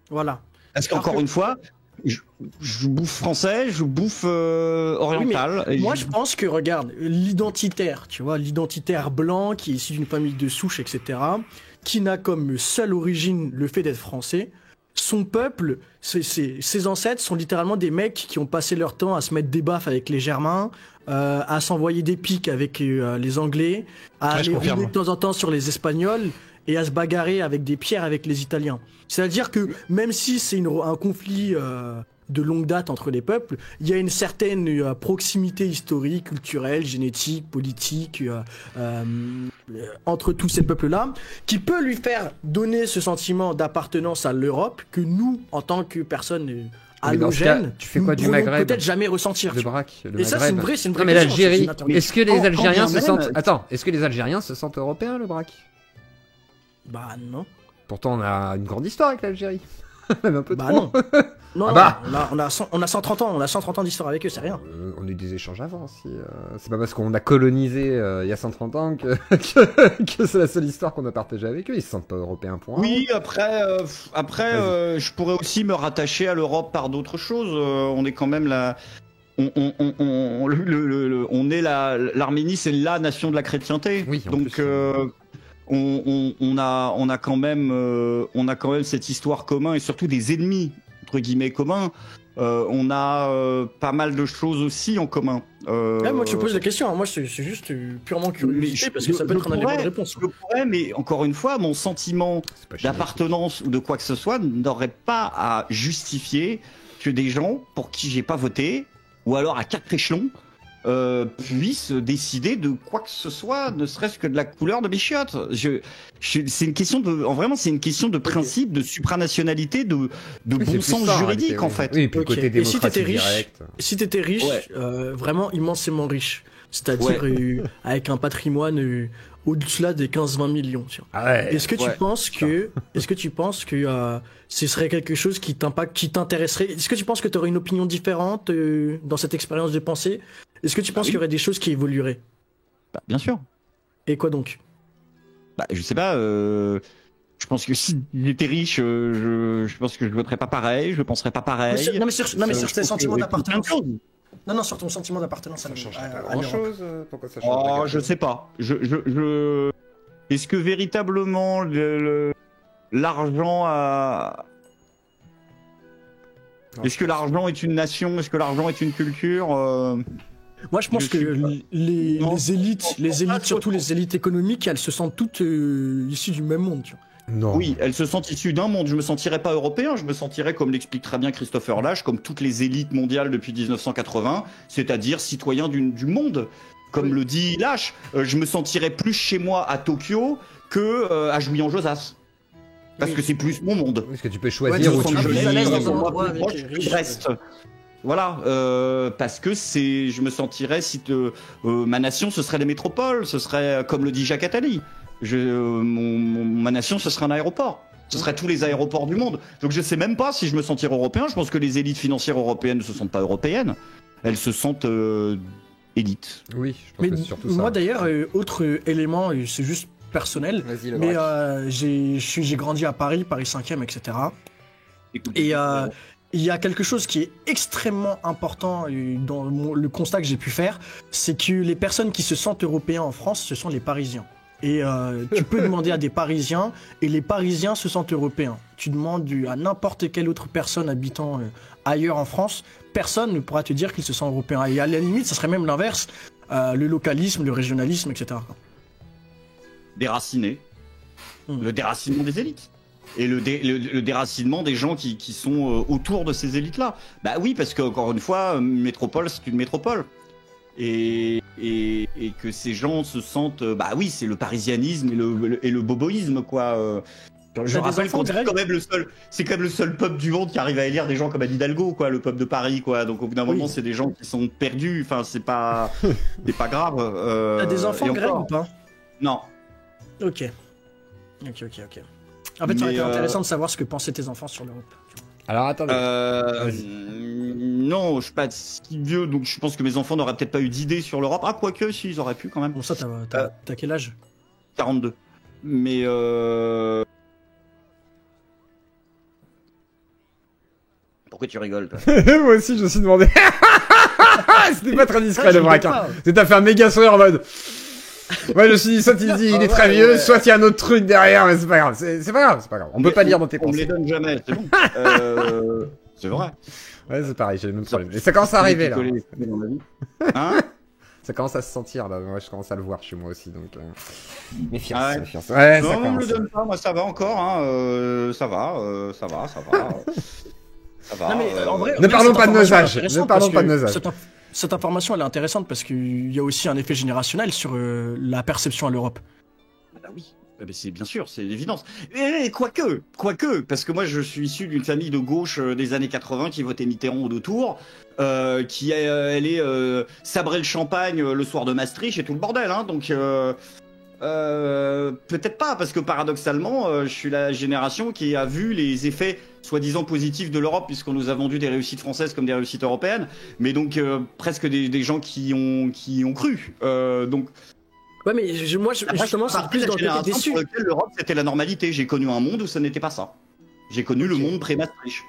Voilà. Parce qu'encore une fois, je bouffe français, je bouffe oriental. Oui, moi, je pense que, regarde, l'identitaire, tu vois, l'identitaire blanc qui est issu d'une famille de souche, etc., qui n'a comme seule origine le fait d'être français. Son peuple, ses ancêtres sont littéralement des mecs qui ont passé leur temps à se mettre des baffes avec les Germains, à s'envoyer des piques avec les Anglais, à aller rouler de temps en temps sur les Espagnols et à se bagarrer avec des pierres avec les Italiens. C'est-à-dire que même si c'est un conflit de longue date entre les peuples, il y a une certaine proximité historique, culturelle, génétique, politique entre tous ces peuples-là, qui peut lui faire donner ce sentiment d'appartenance à l'Europe que nous, en tant que personnes allogènes, tu fais quoi du Maghreb? Peut-être jamais ressentir. Le Braque, et ça, c'est une vraie question. Mais l'Algérie, est-ce que les Algériens se sentent... Attends, est-ce que les Algériens se sentent européens, le Braque? Bah non. Pourtant, on a une grande histoire avec l'Algérie. Même un peu trop. Non. Non, on a 130 ans d'histoire avec eux, c'est rien. On a eu des échanges avant aussi. C'est pas parce qu'on a colonisé il y a 130 ans que c'est la seule histoire qu'on a partagée avec eux. Ils se sentent pas européens pour Oui, après je pourrais aussi me rattacher à l'Europe par d'autres choses. On est quand même l'Arménie, c'est la nation de la chrétienté. Oui, donc on a quand même cette histoire commune et surtout des ennemis entre guillemets communs. On a pas mal de choses aussi en commun. Moi, tu poses la question. Moi, c'est juste purement curiosité parce que ça peut être un élément de réponse. Je pourrais, mais encore une fois, mon sentiment d'appartenance ou de quoi que ce soit n'aurait pas à justifier que des gens pour qui j'ai pas voté, ou alors à 4 échelons, puissent décider de quoi que ce soit, ne serait-ce que de la couleur de mes chiottes. C'est une question c'est une question de principe, de supranationalité, de bon sens juridique en fait. Oui, et puis le côté démocratique direct. Si t'étais riche, vraiment immensément riche, c'est-à-dire avec un patrimoine au-delà des 15-20 millions. Est-ce que tu penses que ce serait quelque chose qui t'intéresserait? Est-ce que tu penses que tu aurais une opinion différente dans cette expérience de pensée? Est-ce que tu penses qu'il y aurait des choses qui évolueraient? Bien sûr. Et quoi donc? Bah, je sais pas. Je pense que si j'étais riche, je pense que je voterais pas pareil, je penserais pas pareil. Non, mais sur tes sentiments d'appartenance. chose. Non, sur ton sentiment d'appartenance Ça à change à pas l'Europe. grand-chose. Pourquoi ça change Oh, je sais pas. Est-ce que véritablement l'argent a... Est-ce que l'argent est une nation? Est-ce que l'argent est une culture? Moi, je pense que les élites, surtout les élites économiques, elles se sentent toutes issues du même monde. Tu vois. Non. Oui, elles se sentent issues d'un monde. Je me sentirais pas européen, je me sentirais, comme l'explique très bien Christopher Lasch, comme toutes les élites mondiales depuis 1980, c'est-à-dire citoyen du monde. Comme le dit Lasch, je me sentirais plus chez moi à Tokyo que à Jouy-en-Josas. Parce que c'est plus mon monde. Parce que tu peux choisir où tu vis. Je reste. Voilà, parce que je me sentirais ma nation, ce serait les métropoles, ce serait, comme le dit Jacques Attali, ma nation, ce serait un aéroport. Ce serait tous les aéroports du monde. Donc je sais même pas si je me sentirais européen. Je pense que les élites financières européennes ne se sentent pas européennes. Elles se sentent élites. Oui, je pense que c'est surtout ça. Moi d'ailleurs, autre élément, c'est juste personnel, mais j'ai grandi à Paris 5e, etc. Et il y a quelque chose qui est extrêmement important dans le constat que j'ai pu faire, c'est que les personnes qui se sentent européens en France, ce sont les Parisiens. Et tu peux demander à des Parisiens, et les Parisiens se sentent européens. Tu demandes à n'importe quelle autre personne habitant ailleurs en France, personne ne pourra te dire qu'il se sent européen. Et à la limite, ça serait même l'inverse, le localisme, le régionalisme, etc. Déraciné. Le déracinement des élites. Et le déracinement des gens qui sont autour de ces élites-là. Bah oui, parce qu'encore une fois, métropole, c'est une métropole. Et que ces gens se sentent... Bah oui, c'est le parisianisme et le boboïsme, quoi. Je rappelle qu'on est quand même le seul peuple du monde qui arrive à élire des gens comme Anne Hidalgo, quoi, le peuple de Paris, quoi. Donc au bout d'un moment, c'est des gens qui sont perdus. Enfin, c'est pas grave. T'as des enfants grecs ou pas? Non. Ok. En fait, ça aurait été intéressant de savoir ce que pensaient tes enfants sur l'Europe. Alors attendez. Non, je suis pas si vieux, donc je pense que mes enfants n'auraient peut-être pas eu d'idée sur l'Europe. Ah, quoique, si, ils auraient pu quand même. Bon, ça, t'as quel âge? 42. Mais pourquoi tu rigoles, toi? Moi aussi, je me suis demandé. C'était pas très discret, le braque. T'as fait un méga sourire en mode... Ouais, je me suis dit, soit il dit il est très vieux, soit il y a un autre truc derrière, mais c'est pas grave, c'est pas grave. On peut pas lire dans tes pensées. On me les donne jamais, c'est bon. C'est vrai. Ouais, c'est pareil, j'ai le même problème. Et ça commence à arriver, là. Hein? Ça commence à se sentir, là. Moi, je commence à le voir chez moi aussi, donc... Méfiance, Ah ouais. méfiance. Ouais, non, ça on commence. me le donne pas, moi ça va encore, hein. Ça va. Ça va. Non, mais en vrai, ne parlons pas de nos âges. Ne parlons pas de nos âges. Cette information, elle est intéressante parce qu'il y a aussi un effet générationnel sur la perception à l'Europe. Bah oui, c'est bien sûr, c'est l'évidence. Et quoique, parce que moi je suis issu d'une famille de gauche des années 80 qui votait Mitterrand au deux tours, qui allait sabrer le champagne le soir de Maastricht et tout le bordel, hein, donc... peut-être pas, parce que paradoxalement, je suis la génération qui a vu les effets soi-disant positifs de l'Europe, puisqu'on nous a vendu des réussites françaises comme des réussites européennes, mais donc presque des gens qui ont cru. Donc, ouais, mais moi, justement, c'est plus dans le côté déçu. Pour lequel l'Europe, c'était la normalité. J'ai connu un monde où ça n'était pas ça. J'ai connu le monde pré-Maastricht.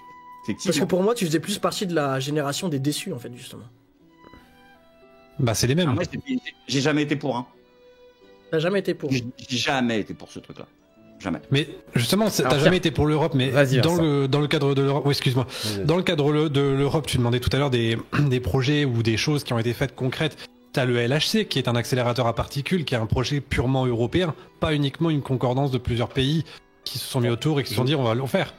Parce que pour moi, tu faisais plus partie de la génération des déçus, en fait, justement. Bah, c'est les mêmes. Moi, j'ai jamais été pour un. T'as jamais été pour. J'ai jamais été pour ce truc-là. Jamais. Mais justement, t'as jamais été pour l'Europe, mais dans le cadre de l'Europe, excuse-moi, dans le cadre de l'Europe, tu demandais tout à l'heure des projets ou des choses qui ont été faites concrètes. T'as le LHC qui est un accélérateur à particules, qui est un projet purement européen, pas uniquement une concordance de plusieurs pays qui se sont mis autour et qui se sont dit on va le faire.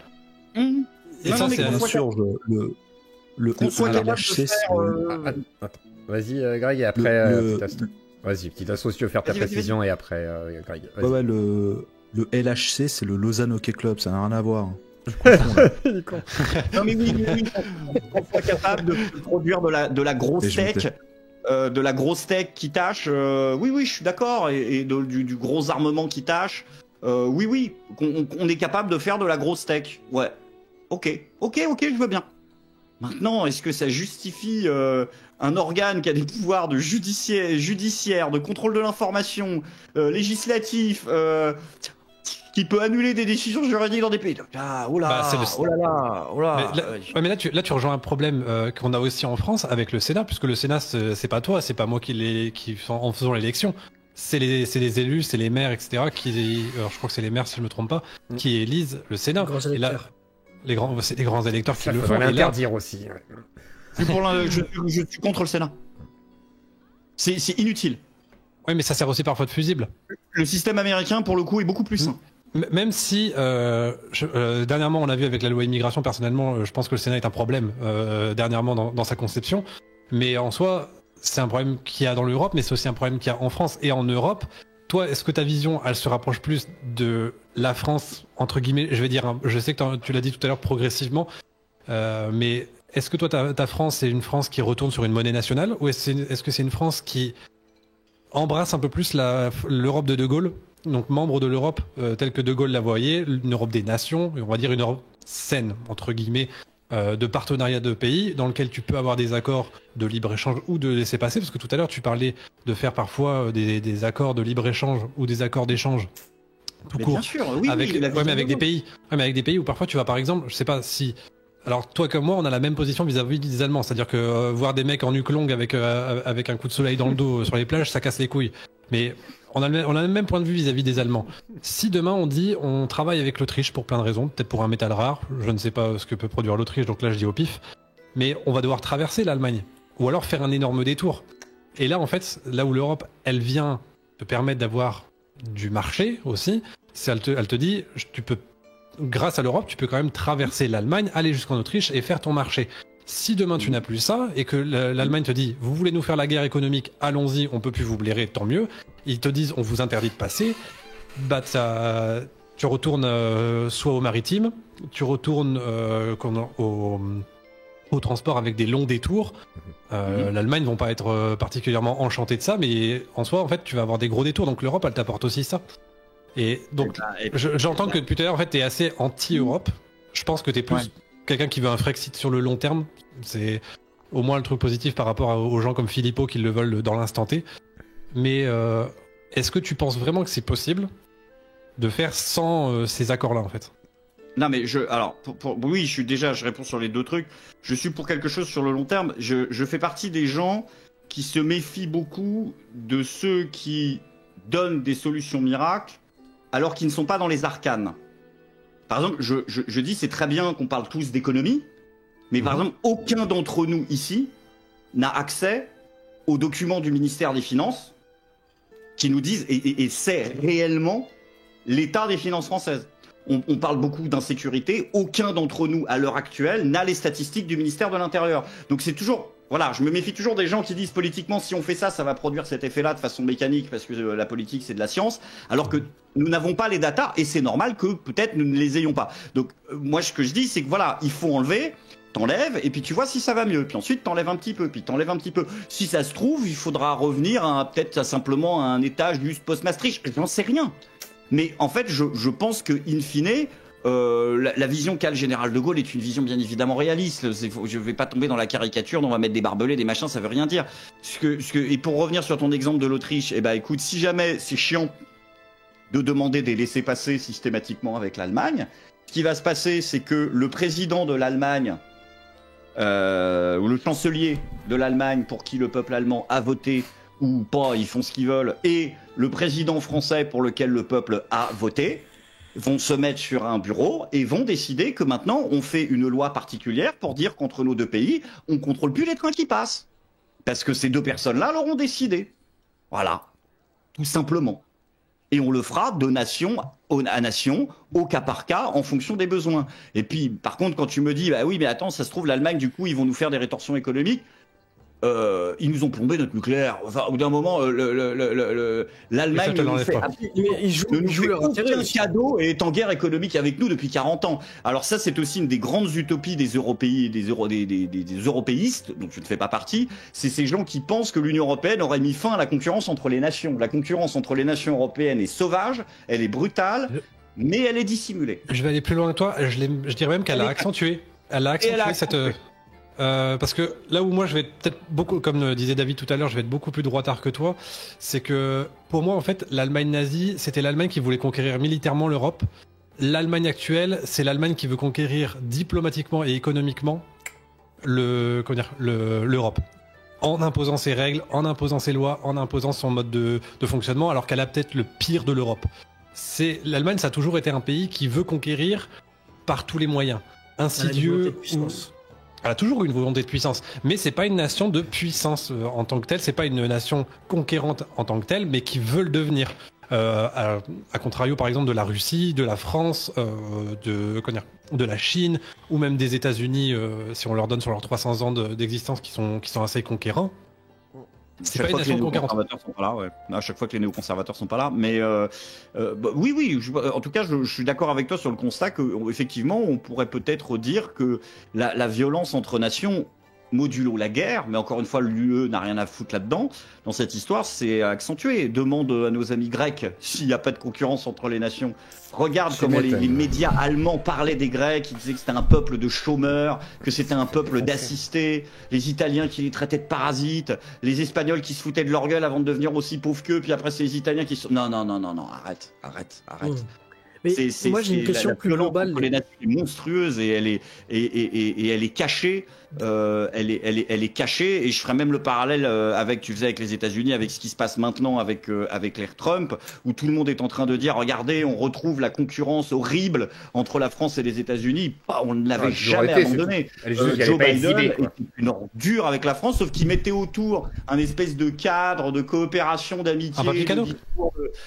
Et ça, c'est bien sûr le LHC. Vas-y, Greg, et après. Vas-y, petite asso, si tu veux faire ta précision, et après, Greg. Ouais, le LHC, c'est le Lausanne Hockey Club, ça n'a rien à voir. Non mais oui, on soit capable de produire de la grosse tech, de la grosse tech qui tâche. Oui, je suis d'accord, et du gros armement qui tâche. Oui, on est capable de faire de la grosse tech. Ouais. Ok, je veux bien. Maintenant, est-ce que ça justifie un organe qui a des pouvoirs de judiciaire, de contrôle de l'information, législatif, qui peut annuler des décisions juridiques dans des pays? Oh là là. Mais là, tu rejoins un problème qu'on a aussi en France avec le Sénat, puisque le Sénat, c'est pas toi, c'est pas moi en faisant l'élection. C'est les élus, c'est les maires, etc. Je crois que c'est les maires, si je me trompe pas, qui élisent le Sénat. Et là, c'est les grands électeurs qui le font. L'interdire aussi. Je suis contre le Sénat. C'est inutile. Oui, mais ça sert aussi parfois de fusible. Le système américain, pour le coup, est beaucoup plus sain. Même si, dernièrement, on a vu avec la loi immigration, personnellement, je pense que le Sénat est un problème, dernièrement, dans sa conception. Mais en soi, c'est un problème qu'il y a dans l'Europe, mais c'est aussi un problème qu'il y a en France et en Europe. Toi, est-ce que ta vision, elle se rapproche plus de la France, entre guillemets, je vais dire, je sais que tu l'as dit tout à l'heure progressivement, mais est-ce que toi, ta France, c'est une France qui retourne sur une monnaie nationale, ou est-ce que c'est une France qui embrasse un peu plus l'Europe de Gaulle, donc membre de l'Europe telle que De Gaulle la voyait, une Europe des nations, on va dire une Europe saine, entre guillemets, de partenariat de pays dans lequel tu peux avoir des accords de libre-échange ou de laisser-passer, parce que tout à l'heure tu parlais de faire parfois des accords de libre-échange ou des accords d'échange tout court, bien sûr, oui, avec des pays. Ouais, mais avec des pays où parfois tu vas, par exemple, je sais pas si... Alors toi comme moi, on a la même position vis-à-vis des Allemands, c'est-à-dire que voir des mecs en nuque longue avec un coup de soleil dans le dos sur les plages, ça casse les couilles. Mais on a le même point de vue vis-à-vis des Allemands. Si demain on dit on travaille avec l'Autriche pour plein de raisons, peut-être pour un métal rare, je ne sais pas ce que peut produire l'Autriche, donc là je dis au pif, mais on va devoir traverser l'Allemagne, ou alors faire un énorme détour. Et là en fait, là où l'Europe, elle vient te permettre d'avoir du marché aussi, elle te dit, grâce à l'Europe, tu peux quand même traverser l'Allemagne, aller jusqu'en Autriche et faire ton marché. Si demain tu n'as plus ça et que l'Allemagne te dit vous voulez nous faire la guerre économique, allons-y, on peut plus vous blairer, tant mieux. Ils te disent on vous interdit de passer, bah tu retournes soit au maritime, tu retournes au transport avec des longs détours. L'Allemagne ne vont pas être particulièrement enchantés de ça, mais en soi en fait tu vas avoir des gros détours, donc l'Europe elle t'apporte aussi ça. Et donc j'entends que depuis tout à l'heure en fait t'es assez anti-Europe. Je pense que t'es plus quelqu'un qui veut un Frexit sur le long terme. C'est au moins le truc positif par rapport aux gens comme Philippot qui le veulent dans l'instant T. Mais est-ce que tu penses vraiment que c'est possible de faire sans ces accords-là en fait? Non mais oui, je réponds sur les deux trucs. Je suis pour quelque chose sur le long terme. Je fais partie des gens qui se méfient beaucoup de ceux qui donnent des solutions miracles alors qu'ils ne sont pas dans les arcanes. Par exemple, je dis c'est très bien qu'on parle tous d'économie, mais par exemple, aucun d'entre nous ici n'a accès aux documents du ministère des Finances qui nous disent et c'est réellement l'état des finances françaises. On parle beaucoup d'insécurité, aucun d'entre nous à l'heure actuelle n'a les statistiques du ministère de l'Intérieur. Donc c'est toujours... Voilà, je me méfie toujours des gens qui disent politiquement si on fait ça, ça va produire cet effet-là de façon mécanique parce que la politique c'est de la science, alors que nous n'avons pas les datas et c'est normal que peut-être nous ne les ayons pas. Donc moi ce que je dis c'est que voilà, il faut enlever, t'enlèves et puis tu vois si ça va mieux, puis ensuite t'enlèves un petit peu, puis t'enlèves un petit peu. Si ça se trouve, il faudra revenir à peut-être simplement à un étage juste post-Maastricht, j'en sais rien. Mais en fait je pense que in fine... la vision qu'a le général de Gaulle est une vision bien évidemment réaliste. Je vais pas tomber dans la caricature, on va mettre des barbelés, des machins, ça veut rien dire. Et pour revenir sur ton exemple de l'Autriche, eh ben écoute, si jamais c'est chiant de demander des laissez-passer systématiquement avec l'Allemagne, ce qui va se passer, c'est que le président de l'Allemagne ou le chancelier de l'Allemagne pour qui le peuple allemand a voté ou pas, ils font ce qu'ils veulent, et le président français pour lequel le peuple a voté, vont se mettre sur un bureau et vont décider que maintenant on fait une loi particulière pour dire qu'entre nos deux pays, on contrôle plus les trains qui passent. Parce que ces deux personnes-là l'auront décidé. Voilà. Tout simplement. Et on le fera de nation à nation, au cas par cas, en fonction des besoins. Et puis, par contre, quand tu me dis, bah oui, mais attends, ça se trouve, l'Allemagne, du coup, ils vont nous faire des rétorsions économiques. Ils nous ont plombé notre nucléaire. Enfin, au bout d'un moment, l'Allemagne ne nous fait aucun cadeau et est en guerre économique avec nous depuis 40 ans. Alors ça, c'est aussi une des grandes utopies des européistes, dont je ne fais pas partie. C'est ces gens qui pensent que l'Union européenne aurait mis fin à la concurrence entre les nations. La concurrence entre les nations européennes est sauvage, elle est brutale, mais elle est dissimulée. Je vais aller plus loin que toi. Je dirais même qu'elle a accentué. Elle a accentué Parce que là où moi je vais peut-être beaucoup, comme disait David tout à l'heure, je vais être beaucoup plus droitard que toi, c'est que pour moi en fait l'Allemagne nazie c'était l'Allemagne qui voulait conquérir militairement l'Europe. L'Allemagne actuelle c'est l'Allemagne qui veut conquérir diplomatiquement et économiquement l'Europe. En imposant ses règles, en imposant ses lois, en imposant son mode de fonctionnement, alors qu'elle a peut-être le pire de l'Europe. L'Allemagne, ça a toujours été un pays qui veut conquérir par tous les moyens. Insidieux. Elle a toujours eu une volonté de puissance, mais c'est pas une nation de puissance en tant que telle, c'est pas une nation conquérante en tant que telle, mais qui veut le devenir. À contrario, par exemple, de la Russie, de la France, de la Chine, ou même des États-Unis, si on leur donne sur leurs 300 ans d'existence, qui sont assez conquérants. C'est pas une nation conquérante. Sont pas là, ouais. À chaque fois que les néoconservateurs sont pas là, mais oui, en tout cas, je suis d'accord avec toi sur le constat que effectivement, on pourrait peut-être dire que la violence entre nations, modulo la guerre, mais encore une fois, l'UE n'a rien à foutre là-dedans. Dans cette histoire, c'est accentué. Demande à nos amis grecs s'il n'y a pas de concurrence entre les nations. Regarde comment les médias allemands parlaient des Grecs, ils disaient que c'était un peuple de chômeurs, que c'était un peuple d'assistés, les Italiens qui les traitaient de parasites, les Espagnols qui se foutaient de leur gueule avant de devenir aussi pauvres qu'eux, puis après c'est les Italiens qui sont... Non, arrête. Mais moi j'ai une question plus globale. Les nations est monstrueuse et elle est cachée. Elle est cachée, et je ferais même le parallèle avec, tu faisais avec les États-Unis, avec ce qui se passe maintenant avec l'ère Trump, où tout le monde est en train de dire regardez, on retrouve la concurrence horrible entre la France et les États-Unis. On ne l'avait jamais abandonné. Joe Biden était une ordure avec la France, sauf qu'il mettait autour un espèce de cadre de coopération, d'amitié,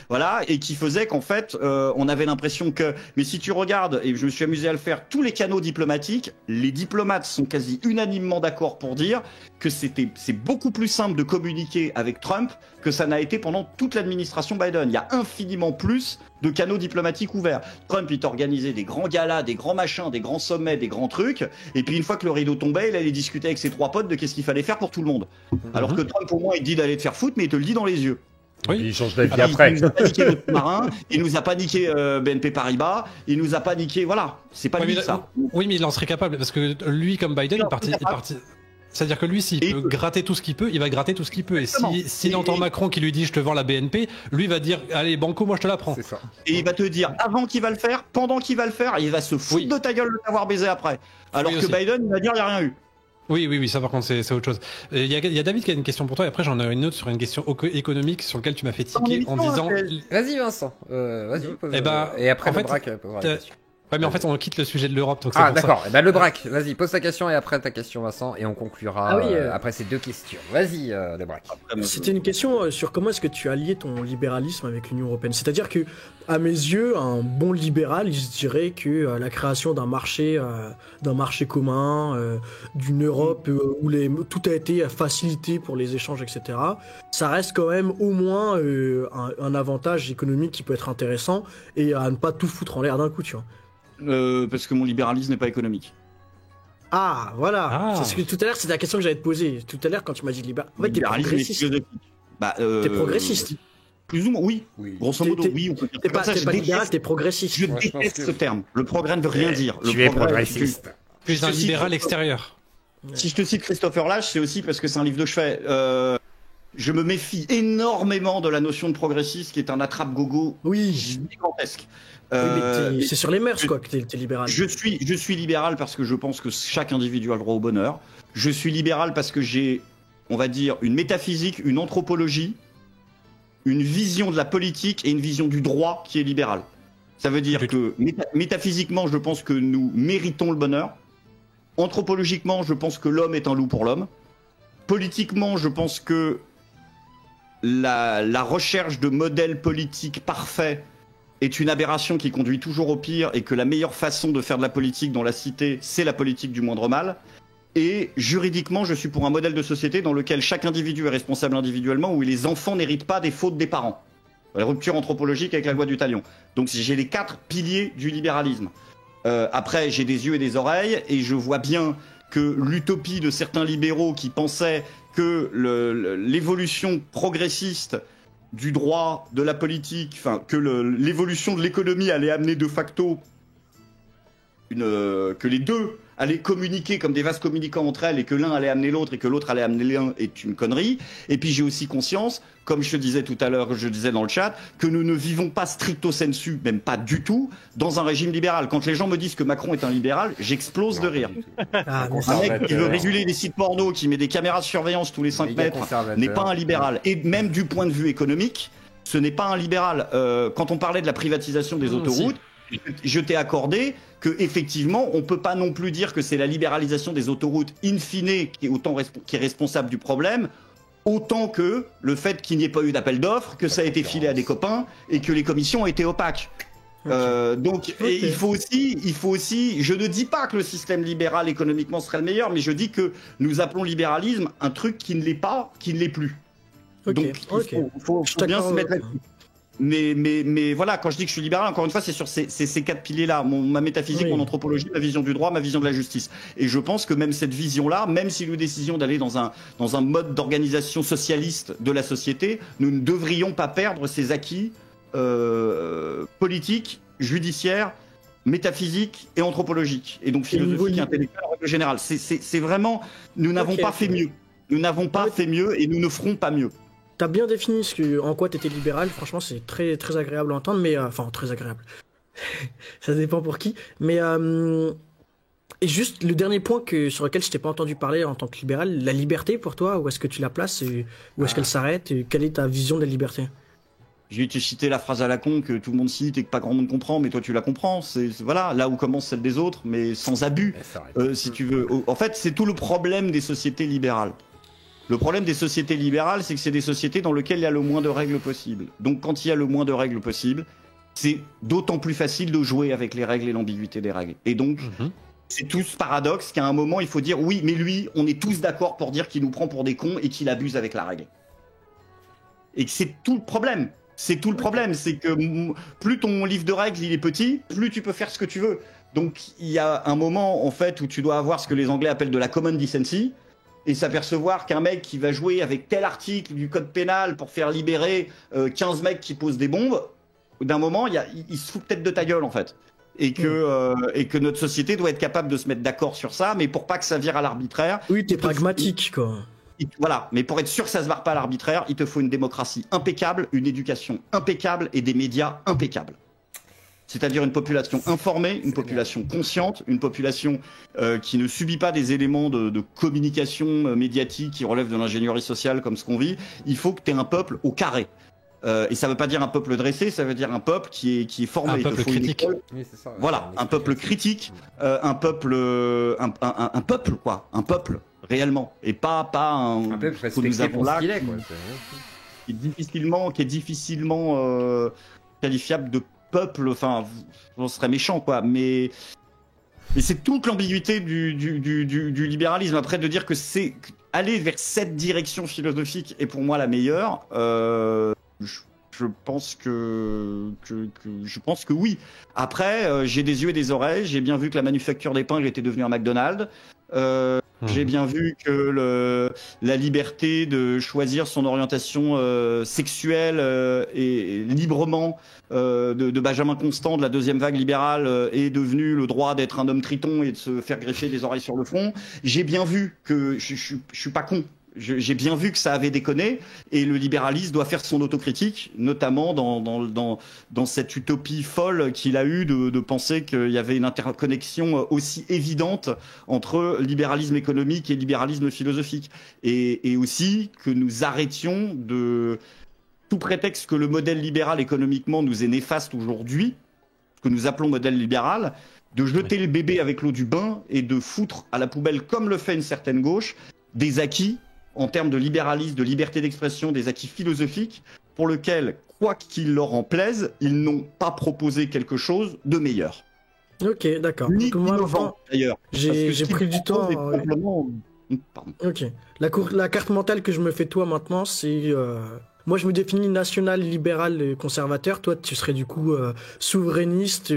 voilà, et qui faisait qu'en fait on avait l'impression que, mais si tu regardes, et je me suis amusé à le faire, tous les canaux diplomatiques, les diplomates sont quasi unanimement d'accord pour dire que c'est beaucoup plus simple de communiquer avec Trump que ça n'a été pendant toute l'administration Biden. Il y a infiniment plus de canaux diplomatiques ouverts. Trump, il t'organisait des grands galas, des grands machins, des grands sommets, des grands trucs, et puis une fois que le rideau tombait, il allait discuter avec ses trois potes de qu'est-ce qu'il fallait faire pour tout le monde. Alors que Trump, au moins, il dit d'aller te faire foutre, mais il te le dit dans les yeux. Oui. Il change d'avis après. Il nous a pas niqué notre marin, il nous a pas niqué BNP Paribas, il nous a pas niqué, voilà, c'est pas lui ça. Oui, mais il en serait capable, parce que lui, comme Biden, il est parti. C'est-à-dire que lui, s'il peut gratter tout ce qu'il peut, il va gratter tout ce qu'il peut. Et s'il entend Macron qui lui dit je te vends la BNP, lui va dire allez, banco, moi je te la prends. C'est ça. Et il va te dire avant qu'il va le faire, pendant qu'il va le faire, il va se foutre de ta gueule de t'avoir baisé après. Alors que Biden, il va dire il n'y a rien eu. Oui, ça par contre c'est autre chose. Il y a David qui a une question pour toi, et après j'en ai une autre sur une question économique sur laquelle tu m'as fait tiquer en disant... Vas-y Vincent, vas-y. Et après en le braque posera la question. Ouais, mais en fait on quitte le sujet de l'Europe. Ah d'accord, le braque, vas-y, pose ta question et après ta question Vincent, et on conclura après ces deux questions. Vas-y le braque. C'était une question sur comment est-ce que tu as lié ton libéralisme avec l'Union Européenne. C'est-à-dire que, à mes yeux, un bon libéral, il se dirait que la création d'un marché commun, d'une Europe où tout a été facilité pour les échanges, etc., ça reste quand même au moins un avantage économique qui peut être intéressant, et à ne pas tout foutre en l'air d'un coup, tu vois. Parce que mon libéralisme n'est pas économique. Ah, voilà. C'est ce que tout à l'heure, c'était la question que j'allais te poser. Tout à l'heure, quand tu m'as dit libéral. Ouais, t'es progressiste. T'es progressiste. Plus ou moins, oui. Grosso modo, oui. On peut dire t'es pas libéral, t'es progressiste. Je déteste ce terme. Le progrès ne veut rien dire. Tu es progressiste. Plus un libéral extérieur. Si je te cite Christopher Lasch, c'est aussi parce que c'est un livre de chevet. Je me méfie énormément de la notion de progressiste, qui est un attrape-gogo gigantesque. Mais c'est sur les mœurs, quoi, que t'es libéral. Je suis libéral parce que je pense que chaque individu a le droit au bonheur. Je suis libéral parce que j'ai, on va dire, une métaphysique, une anthropologie, une vision de la politique et une vision du droit qui est libérale. Ça veut dire que métaphysiquement, je pense que nous méritons le bonheur. Anthropologiquement, je pense que l'homme est un loup pour l'homme. Politiquement, je pense que la recherche de modèles politiques parfaits est une aberration qui conduit toujours au pire, et que la meilleure façon de faire de la politique dans la cité, c'est la politique du moindre mal. Et juridiquement, je suis pour un modèle de société dans lequel chaque individu est responsable individuellement, où les enfants n'héritent pas des fautes des parents. La rupture anthropologique avec la loi du talion. Donc j'ai les 4 piliers du libéralisme. Après, j'ai des yeux et des oreilles, et je vois bien que l'utopie de certains libéraux qui pensaient que l'évolution progressiste du droit, de la politique, enfin que l'évolution de l'économie allait amener de facto que les deux allaient communiquer comme des vases communicants entre elles et que l'un allait amener l'autre et que l'autre allait amener l'un est une connerie. Et puis j'ai aussi conscience, comme je te disais tout à l'heure, je disais dans le chat, que nous ne vivons pas stricto sensu, même pas du tout, dans un régime libéral. Quand les gens me disent que Macron est un libéral, j'explose de rire. Un mec qui veut réguler les sites porno, qui met des caméras de surveillance tous les 5 mètres, n'est pas un libéral. Et même du point de vue économique, ce n'est pas un libéral. Quand on parlait de la privatisation des autoroutes, je t'ai accordé que effectivement, on peut pas non plus dire que c'est la libéralisation des autoroutes in fine qui est responsable du problème, autant que le fait qu'il n'y ait pas eu d'appel d'offres, que ça a été filé à des copains et que les commissions ont été opaques. Donc il faut aussi, je ne dis pas que le système libéral économiquement serait le meilleur, mais je dis que nous appelons libéralisme un truc qui ne l'est pas, qui ne l'est plus. Donc il faut bien se mettre là-dessus. Mais voilà, quand je dis que je suis libéral, encore une fois, c'est sur ces 4 piliers-là. Ma métaphysique, mon anthropologie, ma vision du droit, ma vision de la justice. Et je pense que même cette vision-là, même si nous décidions d'aller dans un mode d'organisation socialiste de la société, nous ne devrions pas perdre ces acquis politiques, judiciaires, métaphysiques et anthropologiques. Et donc philosophiques et intellectuelles en règle générale. C'est vraiment... Nous n'avons pas fait mieux. Nous n'avons pas fait mieux et nous ne ferons pas mieux. T'as bien défini en quoi t'étais libéral, franchement c'est très, très agréable à entendre, mais... Enfin, très agréable. Ça dépend pour qui. Mais... Et juste le dernier point sur lequel je t'ai pas entendu parler en tant que libéral, la liberté pour toi, où est-ce que tu la places, où est-ce qu'elle s'arrête, quelle est ta vision de la liberté? J'ai été citer la phrase à la con que tout le monde cite et que pas grand monde comprend, mais toi tu la comprends. Voilà, là où commence celle des autres, mais sans abus, si tu veux. En fait, c'est tout le problème des sociétés libérales. Le problème des sociétés libérales, c'est que c'est des sociétés dans lesquelles il y a le moins de règles possible. Donc quand il y a le moins de règles possible, c'est d'autant plus facile de jouer avec les règles et l'ambiguïté des règles. Et donc, c'est tout ce paradoxe qu'à un moment, il faut dire oui, mais lui, on est tous d'accord pour dire qu'il nous prend pour des cons et qu'il abuse avec la règle. Et que c'est tout le problème. C'est tout le problème, c'est que plus ton livre de règles il est petit, plus tu peux faire ce que tu veux. Donc il y a un moment en fait où tu dois avoir ce que les Anglais appellent de la common decency, et s'apercevoir qu'un mec qui va jouer avec tel article du code pénal pour faire libérer 15 mecs qui posent des bombes, d'un moment, il se fout peut-être de ta gueule, en fait. Et que notre société doit être capable de se mettre d'accord sur ça, mais pour pas que ça vire à l'arbitraire... Oui, t'es pragmatique, quoi. Voilà, mais pour être sûr que ça se barre pas à l'arbitraire, il te faut une démocratie impeccable, une éducation impeccable et des médias impeccables. C'est-à-dire une population informée, une population consciente, une population qui ne subit pas des éléments de communication médiatique qui relèvent de l'ingénierie sociale comme ce qu'on vit. Il faut que tu aies un peuple au carré. Et ça veut pas dire un peuple dressé, ça veut dire un peuple qui est formé. Un peuple critique. Oui, c'est ça, voilà, un peuple critique, un peuple quoi, un peuple réellement, et pas un peuple respecté pour ce qu'il est, quoi. Qui est difficilement qualifiable de peuple, enfin, on serait méchant, quoi, mais c'est toute l'ambiguïté du libéralisme. Après, de dire que c'est aller vers cette direction philosophique est pour moi la meilleure, je pense que oui. Après, j'ai des yeux et des oreilles, j'ai bien vu que la manufacture d'épingles était devenue un McDonald's. J'ai bien vu que la liberté de choisir son orientation sexuelle et librement de Benjamin Constant de la deuxième vague libérale est devenu le droit d'être un homme triton et de se faire greffer des oreilles sur le front. J'ai bien vu que je suis pas con. J'ai bien vu que ça avait déconné et le libéralisme doit faire son autocritique, notamment dans cette utopie folle qu'il a eue de penser qu'il y avait une interconnexion aussi évidente entre libéralisme économique et libéralisme philosophique. Et aussi que nous arrêtions de, sous prétexte que le modèle libéral économiquement nous est néfaste aujourd'hui, ce que nous appelons modèle libéral, de jeter le bébé avec l'eau du bain et de foutre à la poubelle, comme le fait une certaine gauche, des acquis en termes de libéralisme, de liberté d'expression, des acquis philosophiques, pour lesquels, quoi qu'il leur en plaise, ils n'ont pas proposé quelque chose de meilleur. Ok, d'accord. Ni innovant, d'ailleurs. J'ai pris du temps. Pardon. Ok. La carte mentale que je me fais toi maintenant, c'est... Moi, je me définis national, libéral, conservateur. Toi, tu serais du coup souverainiste,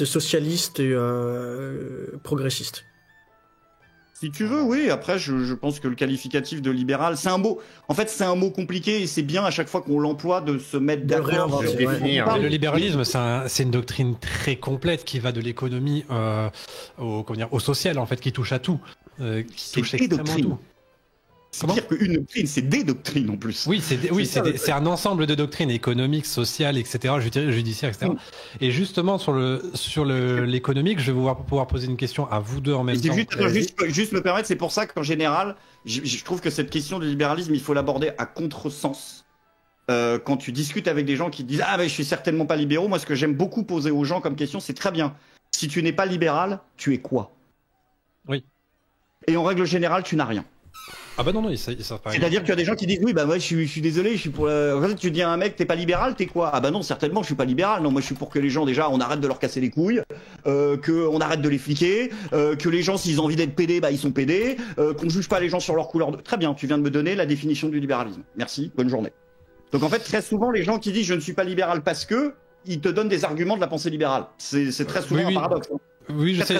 socialiste, progressiste. Si tu veux, oui. Après, je pense que le qualificatif de libéral, c'est un mot. En fait, c'est un mot compliqué et c'est bien à chaque fois qu'on l'emploie de se mettre d'accord. Le libéralisme, c'est une doctrine très complète qui va de l'économie au social, en fait, qui touche à tout. Qui touche extrêmement tout. C'est-à-dire qu'une doctrine, c'est des doctrines en plus. Oui, c'est un ensemble de doctrines économiques, sociales, etc., judiciaires, etc. Et justement, sur l'économique, je vais pouvoir poser une question à vous deux en même temps. Juste me permettre, c'est pour ça qu'en général, je trouve que cette question du libéralisme, il faut l'aborder à contresens. Quand tu discutes avec des gens qui disent « Ah, mais je suis certainement pas libéraux », moi, ce que j'aime beaucoup poser aux gens comme question, c'est très bien. Si tu n'es pas libéral, tu es quoi? Oui. Et en règle générale, tu n'as rien. Ah bah non, c'est-à-dire qu'il y a des gens qui disent oui, bah moi je suis désolé, je suis pour la... En fait, tu dis à un mec, t'es pas libéral, t'es quoi? Ah bah non, certainement, je suis pas libéral. Non, moi je suis pour que les gens, déjà, on arrête de leur casser les couilles, qu'on arrête de les fliquer, que les gens, s'ils ont envie d'être pédés, bah ils sont pédés, qu'on juge pas les gens sur leur couleur de... Très bien, tu viens de me donner la définition du libéralisme. Merci, bonne journée. Donc en fait, très souvent, les gens qui disent je ne suis pas libéral parce que, ils te donnent des arguments de la pensée libérale. C'est très souvent un paradoxe. Hein. Oui, je sais.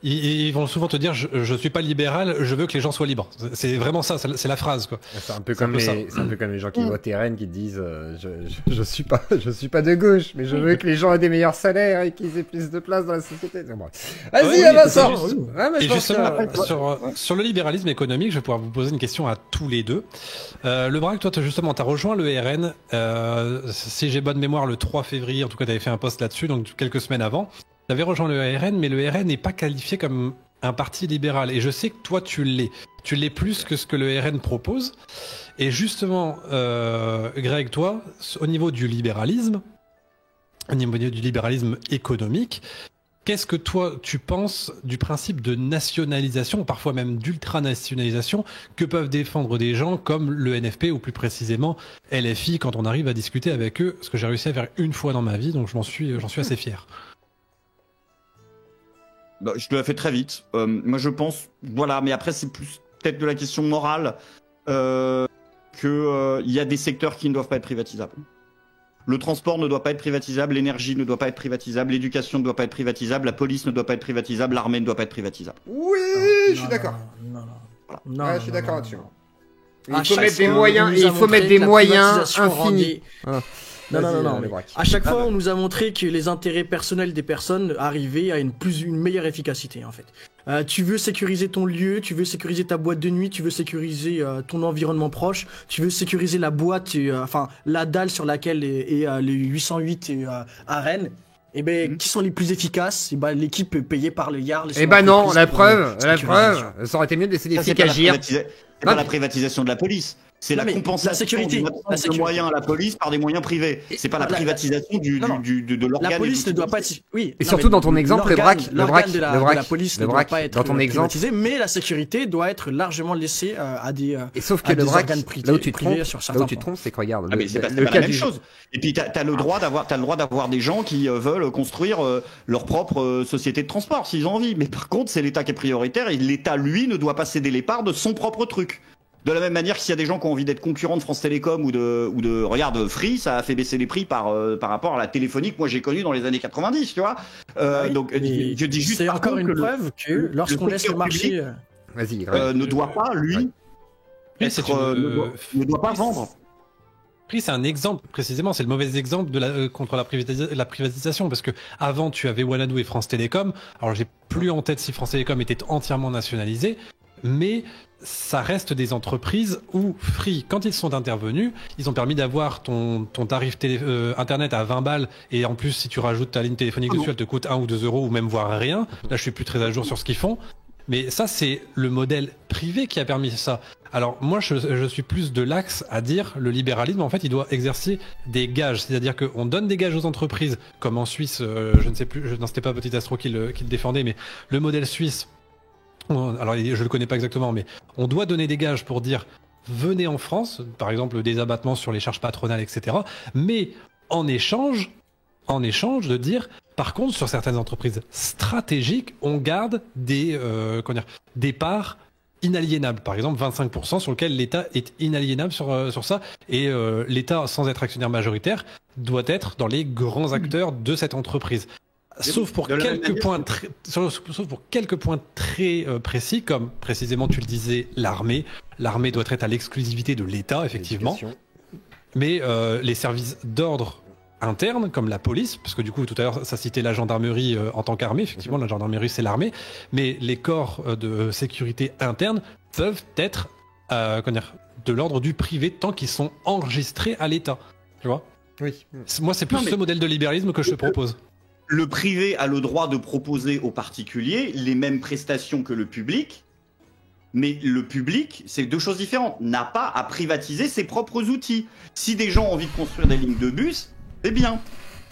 Ils vont souvent te dire je suis pas libéral, je veux que les gens soient libres. C'est vraiment ça, c'est la phrase quoi. C'est un peu comme les gens qui votent RN qui disent je suis pas de gauche, mais je veux que les gens aient des meilleurs salaires et qu'ils aient plus de place dans la société. Vas-y, Vincent. Et justement sur le libéralisme économique, je vais pouvoir vous poser une question à tous les deux. Le Braque, toi justement, t'as rejoint le RN. Si j'ai bonne mémoire, le 3 février, en tout cas, t'avais fait un post là-dessus, donc quelques semaines avant. Tu avais rejoint le RN, mais le RN n'est pas qualifié comme un parti libéral. Et je sais que toi, tu l'es. Tu l'es plus que ce que le RN propose. Et justement, Greg, toi, au niveau du libéralisme économique, qu'est-ce que toi, tu penses du principe de nationalisation, parfois même d'ultranationalisation, que peuvent défendre des gens comme le NFP, ou plus précisément LFI, quand on arrive à discuter avec eux, ce que j'ai réussi à faire une fois dans ma vie, donc j'en suis assez fier. Bah, je l'ai fait très vite. Moi, je pense, voilà, mais après, c'est plus peut-être de la question morale qu'il y a des secteurs qui ne doivent pas être privatisables. Le transport ne doit pas être privatisable, l'énergie ne doit pas être privatisable, l'éducation ne doit pas être privatisable, la police ne doit pas être privatisable, l'armée ne doit pas être privatisable. Oui, je suis d'accord. Je suis d'accord là-dessus. Il faut mettre des moyens infinis. Non. À chaque fois, on nous a montré que les intérêts personnels des personnes arrivaient à une meilleure efficacité, en fait. Tu veux sécuriser ton lieu, tu veux sécuriser ta boîte de nuit, tu veux sécuriser ton environnement proche, tu veux sécuriser la boîte, la dalle sur laquelle est les 808 à Rennes. Et ben, qui sont les plus efficaces? Et ben, l'équipe payée par le Yarl. Eh ben non, la preuve, ça aurait été mieux de laisser des flics agir. C'est pas la privatisation de la police. C'est la compensation de moyens à la police par des moyens privés. C'est pas la privatisation de l'organe. La police ne doit pas être... Oui. Et surtout dans ton exemple, l'organe de la police ne doit pas être privatisé, mais la sécurité doit être largement laissée à des organes privés. Là où tu te trompes, c'est que regarde. Ah mais c'est pas la même chose. Et puis t'as le droit d'avoir des gens qui veulent construire leur propre société de transport s'ils ont envie. Mais par contre, c'est l'État qui est prioritaire et l'État, lui, ne doit pas céder les parts de son propre truc. De la même manière que s'il y a des gens qui ont envie d'être concurrents de France Télécom ou de regarde Free, ça a fait baisser les prix par rapport à la téléphonie que moi j'ai connue dans les années 90, tu vois. Donc je dis juste c'est encore une preuve que lorsqu'on laisse le marché ne doit pas ne doit pas vendre. Free, c'est un exemple précisément, c'est le mauvais exemple contre la privatisation parce que avant tu avais Wanadoo et France Télécom. Alors j'ai plus en tête si France Télécom était entièrement nationalisée, mais ça reste des entreprises où Free, quand ils sont intervenus, ils ont permis d'avoir ton tarif internet à 20 balles et en plus si tu rajoutes ta ligne téléphonique dessus, elle te coûte 1 ou 2 euros ou même voire rien. Là je suis plus très à jour sur ce qu'ils font. Mais ça c'est le modèle privé qui a permis ça. Alors moi je suis plus de l'axe à dire le libéralisme en fait il doit exercer des gages. C'est-à-dire qu'on donne des gages aux entreprises comme en Suisse, je ne sais plus, non c'était pas Petit Astro qui le défendait mais le modèle suisse. Alors je le connais pas exactement mais on doit donner des gages pour dire venez en France, par exemple des abattements sur les charges patronales etc. Mais en échange de dire par contre sur certaines entreprises stratégiques on garde des parts inaliénables, par exemple 25% sur lequel l'État est inaliénable sur ça et l'État sans être actionnaire majoritaire doit être dans les grands acteurs de cette entreprise. Sauf pour quelques points très précis, comme précisément tu le disais, l'armée. L'armée doit être à l'exclusivité de l'État, effectivement. Mais les services d'ordre internes, comme la police, parce que du coup tout à l'heure ça citait la gendarmerie en tant qu'armée, effectivement la gendarmerie c'est l'armée, mais les corps de sécurité interne peuvent être de l'ordre du privé tant qu'ils sont enregistrés à l'État. Tu vois ? Oui. Moi c'est plus ce modèle de libéralisme que je te propose. Le privé a le droit de proposer aux particuliers les mêmes prestations que le public, mais le public, c'est deux choses différentes, n'a pas à privatiser ses propres outils. Si des gens ont envie de construire des lignes de bus, c'est bien.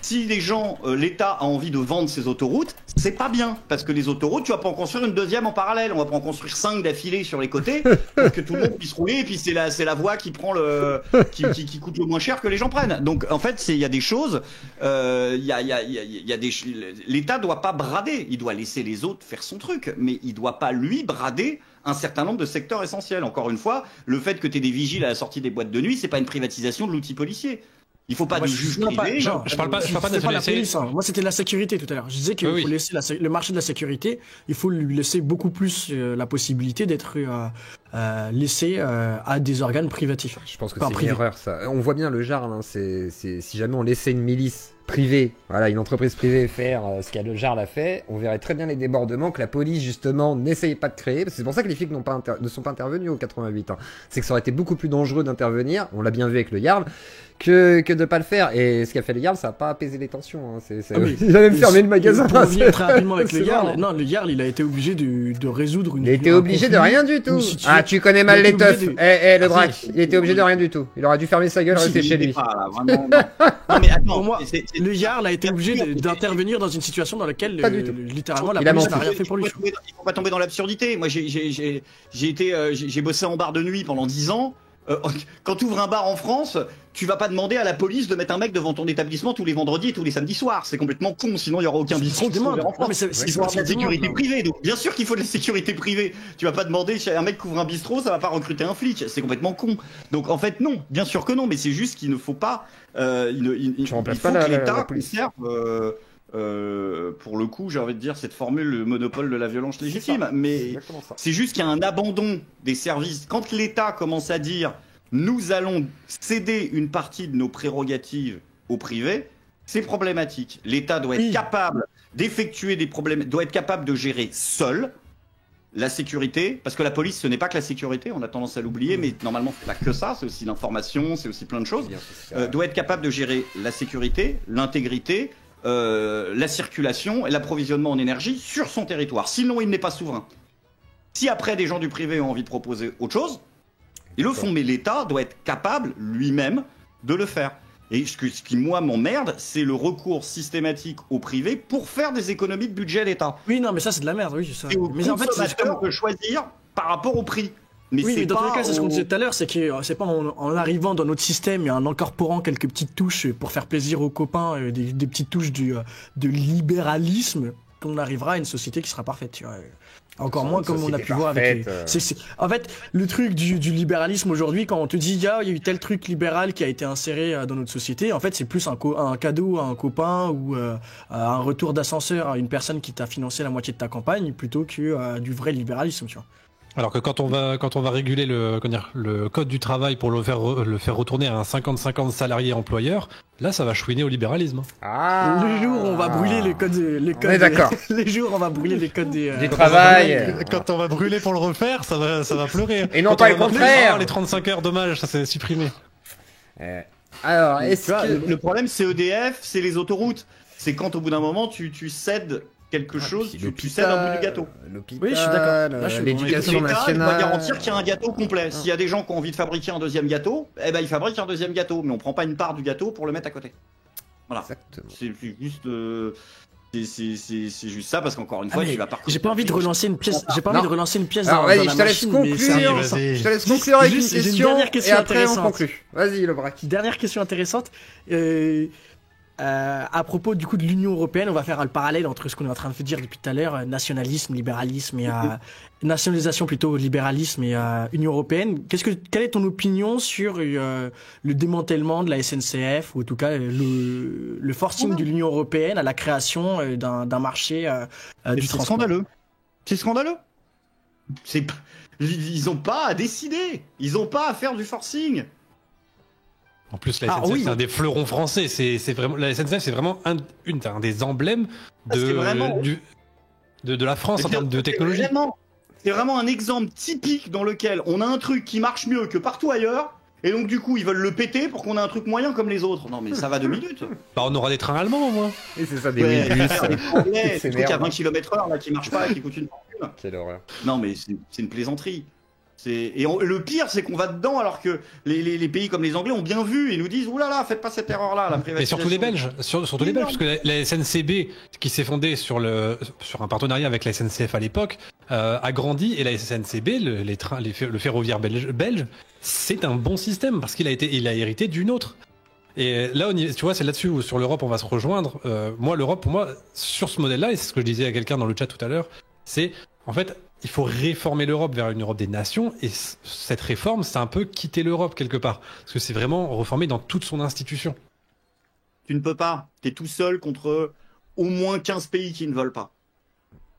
Si les gens, l'État a envie de vendre ses autoroutes, c'est pas bien. Parce que les autoroutes, tu vas pas en construire une deuxième en parallèle. On va pas en construire 5 d'affilée sur les côtés pour que tout le monde puisse rouler. Et puis c'est la voie qui prend qui coûte le moins cher que les gens prennent. Donc en fait, il y a des choses. L'État doit pas brader. Il doit laisser les autres faire son truc, mais il doit pas lui brader un certain nombre de secteurs essentiels. Encore une fois, le fait que tu aies des vigiles à la sortie des boîtes de nuit, c'est pas une privatisation de l'outil policier. Il faut pas du juge privé. Je parle pas de la police. Moi, c'était la sécurité tout à l'heure. Je disais qu'il faut laisser le marché de la sécurité. Il faut lui laisser beaucoup plus la possibilité d'être laissé à des organes privatifs. Je pense que c'est une erreur, ça. On voit bien le JARL. Hein, si jamais on laissait une milice privée, voilà, une entreprise privée faire ce qu'a le JARL a fait, on verrait très bien les débordements que la police justement n'essayait pas de créer. C'est pour ça que les flics ne sont pas intervenus au 88. Hein. C'est que ça aurait été beaucoup plus dangereux d'intervenir. On l'a bien vu avec le JARL. Que de pas le faire. Et ce qu'a fait le Jarl, ça n'a pas apaisé les tensions. Hein. Il a même fermé le magasin. Pour revenir très rapidement avec le Jarl, non, le Jarl, il a été obligé de résoudre une. Il a été obligé de rien du tout. Tu connais mal les teufs. Le Drac, il était obligé de rien du tout. Il aurait dû fermer sa gueule et rester chez lui. Non, mais attends, pour moi, le Jarl a été obligé d'intervenir dans une situation dans laquelle, littéralement, la police n'a rien fait pour lui. Il faut pas tomber dans l'absurdité. Moi, j'ai bossé en bar de nuit pendant 10 ans. Quand tu ouvres un bar en France, tu vas pas demander à la police de mettre un mec devant ton établissement tous les vendredis et tous les samedis soirs. C'est complètement con, sinon il y aura aucun bistrot en France. Il faut de la sécurité privée, donc bien sûr qu'il faut de la sécurité privée. Tu vas pas demander à un mec qui ouvre un bistrot, ça va pas recruter un flic, c'est complètement con. Donc en fait non, bien sûr que non, mais c'est juste qu'il ne faut pas. Il faut que l'État conserve. Pour le coup, j'ai envie de dire cette formule, le monopole de la violence légitime, mais c'est juste qu'il y a un abandon des services. Quand l'État commence à dire nous allons céder une partie de nos prérogatives au privé, c'est problématique. L'État doit être capable d'effectuer des problèmes, doit être capable de gérer seul la sécurité, parce que la police, ce n'est pas que la sécurité, on a tendance à l'oublier, mais normalement, c'est pas que ça, c'est aussi l'information, c'est aussi plein de choses. Doit être capable de gérer la sécurité, l'intégrité, la circulation et l'approvisionnement en énergie sur son territoire. Sinon, il n'est pas souverain. Si après des gens du privé ont envie de proposer autre chose, ils le font, mais l'État doit être capable lui-même de le faire. Et ce qui, moi, m'emmerde, c'est le recours systématique au privé pour faire des économies de budget à l'État. Oui, non, mais ça, c'est de la merde, oui. Ça. Mais en fait, c'est de choisir par rapport au prix. Mais oui, mais dans tous les cas, c'est ce qu'on disait tout à l'heure, c'est que c'est pas en arrivant dans notre système et en incorporant quelques petites touches pour faire plaisir aux copains, des petites touches de libéralisme, qu'on arrivera à une société qui sera parfaite, tu vois. Encore moins comme on a pu voir avec En fait, le truc du libéralisme aujourd'hui, quand on te dit il y a eu tel truc libéral qui a été inséré dans notre société, en fait c'est plus un cadeau à un copain ou un retour d'ascenseur à une personne qui t'a financé la moitié de ta campagne plutôt que du vrai libéralisme, tu vois. Alors que quand on va réguler le code du travail pour le faire retourner à un 50-50 salarié-employeur, là ça va chouiner au libéralisme. Ah, le jour où on va brûler les codes les jours où on va brûler les codes du travail. Quand on va brûler pour le refaire, ça va pleurer. Et non pas le contraire. Les 35 heures, dommage, ça s'est supprimé. Alors, est-ce que le problème c'est EDF, c'est les autoroutes. C'est quand au bout d'un moment tu cèdes quelque chose, tu cèdes un bout du gâteau. Oui, je suis d'accord. L'éducation nationale. Il doit garantir qu'il y a un gâteau complet. S'il y a des gens qui ont envie de fabriquer un deuxième gâteau, eh ben ils fabriquent un deuxième gâteau, mais on prend pas une part du gâteau pour le mettre à côté. Voilà. Exactement. C'est juste. C'est juste ça parce qu'encore une fois, tu vas pas. J'ai pas envie de relancer une pièce. J'ai pas envie de relancer une pièce. Alors vas-y, je te laisse conclure. Je te laisse conclure avec une question et après on conclut. Vas-y, le braque. Dernière question intéressante. à propos du coup de l'Union européenne, on va faire le parallèle entre ce qu'on est en train de dire depuis tout à l'heure, nationalisme, libéralisme et nationalisation plutôt, libéralisme et Union européenne. Quelle est ton opinion sur le démantèlement de la SNCF ou en tout cas le forcing de l'Union européenne à la création d'un marché du transport? Scandaleux. C'est scandaleux. Ils n'ont pas à décider. Ils n'ont pas à faire du forcing. En plus, la SNCF, c'est un des fleurons français. C'est vraiment, la SNCF, c'est vraiment un des emblèmes de la France en termes de technologie. C'est vraiment un exemple typique dans lequel on a un truc qui marche mieux que partout ailleurs, et donc du coup ils veulent le péter pour qu'on ait un truc moyen comme les autres. Non mais ça va 2 minutes. Bah on aura des trains allemands au moins. Et c'est ça, des Webus. Des trucs à 20 km/h là qui marchent pas et qui coûtent une fortune. Quelle horreur. Non mais c'est une plaisanterie. Le pire, c'est qu'on va dedans alors que les pays comme les Anglais ont bien vu et nous disent oulala, faites pas cette erreur-là, la privatisation. Mais surtout les Belges, surtout les Belges, parce que la SNCB, qui s'est fondée sur un partenariat avec la SNCF à l'époque, a grandi, et la SNCB, le ferroviaire belge, c'est un bon système parce qu'il a hérité d'une autre. Et là, tu vois, c'est là-dessus où sur l'Europe on va se rejoindre. Moi, l'Europe, pour moi, sur ce modèle-là, et c'est ce que je disais à quelqu'un dans le chat tout à l'heure, c'est en fait. Il faut réformer l'Europe vers une Europe des nations, et cette réforme, c'est un peu quitter l'Europe quelque part, parce que c'est vraiment reformer dans toute son institution. Tu ne peux pas, tu es tout seul contre au moins 15 pays qui ne veulent pas.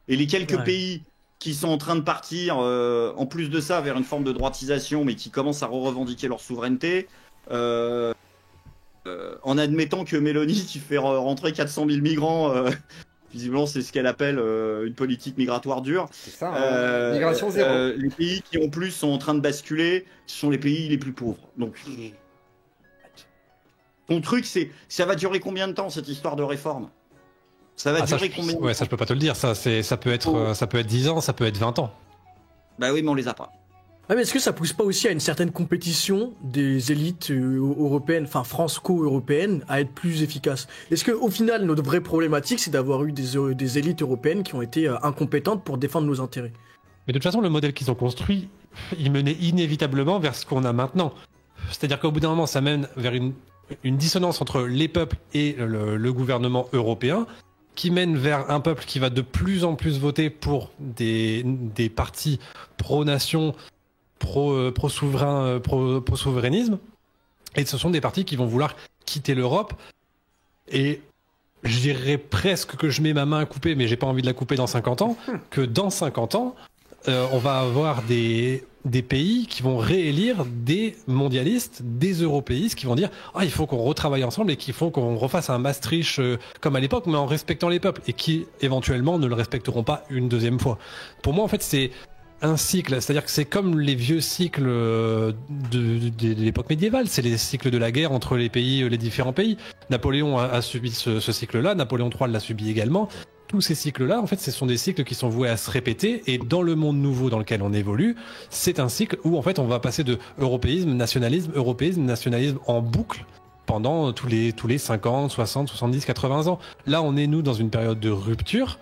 Et les quelques pays qui sont en train de partir, en plus de ça, vers une forme de droitisation, mais qui commencent à revendiquer leur souveraineté, en admettant que Mélanie, qui fait rentrer 400 000 migrants... Visiblement, c'est ce qu'elle appelle une politique migratoire dure. C'est ça, migration zéro. Les pays qui en plus sont en train de basculer, ce sont les pays les plus pauvres. Donc, ton truc, ça va durer combien de temps cette histoire de réforme? Ça va durer combien de temps? Ouais, ça je peux pas te le dire. Ça peut être 10 ans, ça peut être 20 ans. Bah oui, mais on les a pas. Ah mais est-ce que ça pousse pas aussi à une certaine compétition des élites européennes, enfin franco-européennes, à être plus efficaces? Est-ce qu'au final, notre vraie problématique, c'est d'avoir eu des élites européennes qui ont été incompétentes pour défendre nos intérêts? Mais de toute façon, le modèle qu'ils ont construit, il menait inévitablement vers ce qu'on a maintenant. C'est-à-dire qu'au bout d'un moment, ça mène vers une dissonance entre les peuples et le gouvernement européen, qui mène vers un peuple qui va de plus en plus voter pour des partis pro-nation, pro-souverainisme, et ce sont des partis qui vont vouloir quitter l'Europe, et je dirais presque que je mets ma main à couper, mais j'ai pas envie de la couper dans 50 ans, que dans 50 ans, on va avoir des pays qui vont réélire des mondialistes, des européistes, qui vont dire « Ah, il faut qu'on retravaille ensemble et qu'il faut qu'on refasse un Maastricht comme à l'époque, mais en respectant les peuples », et qui, éventuellement, ne le respecteront pas une deuxième fois. Pour moi, en fait, c'est un cycle, c'est-à-dire que c'est comme les vieux cycles de l'époque médiévale, c'est les cycles de la guerre entre les différents pays. Napoléon a subi ce cycle-là, Napoléon III l'a subi également. Tous ces cycles-là, en fait, ce sont des cycles qui sont voués à se répéter, et dans le monde nouveau dans lequel on évolue, c'est un cycle où, en fait, on va passer de européisme, nationalisme en boucle pendant tous les 50, 60, 70, 80 ans. Là, on est, nous, dans une période de rupture.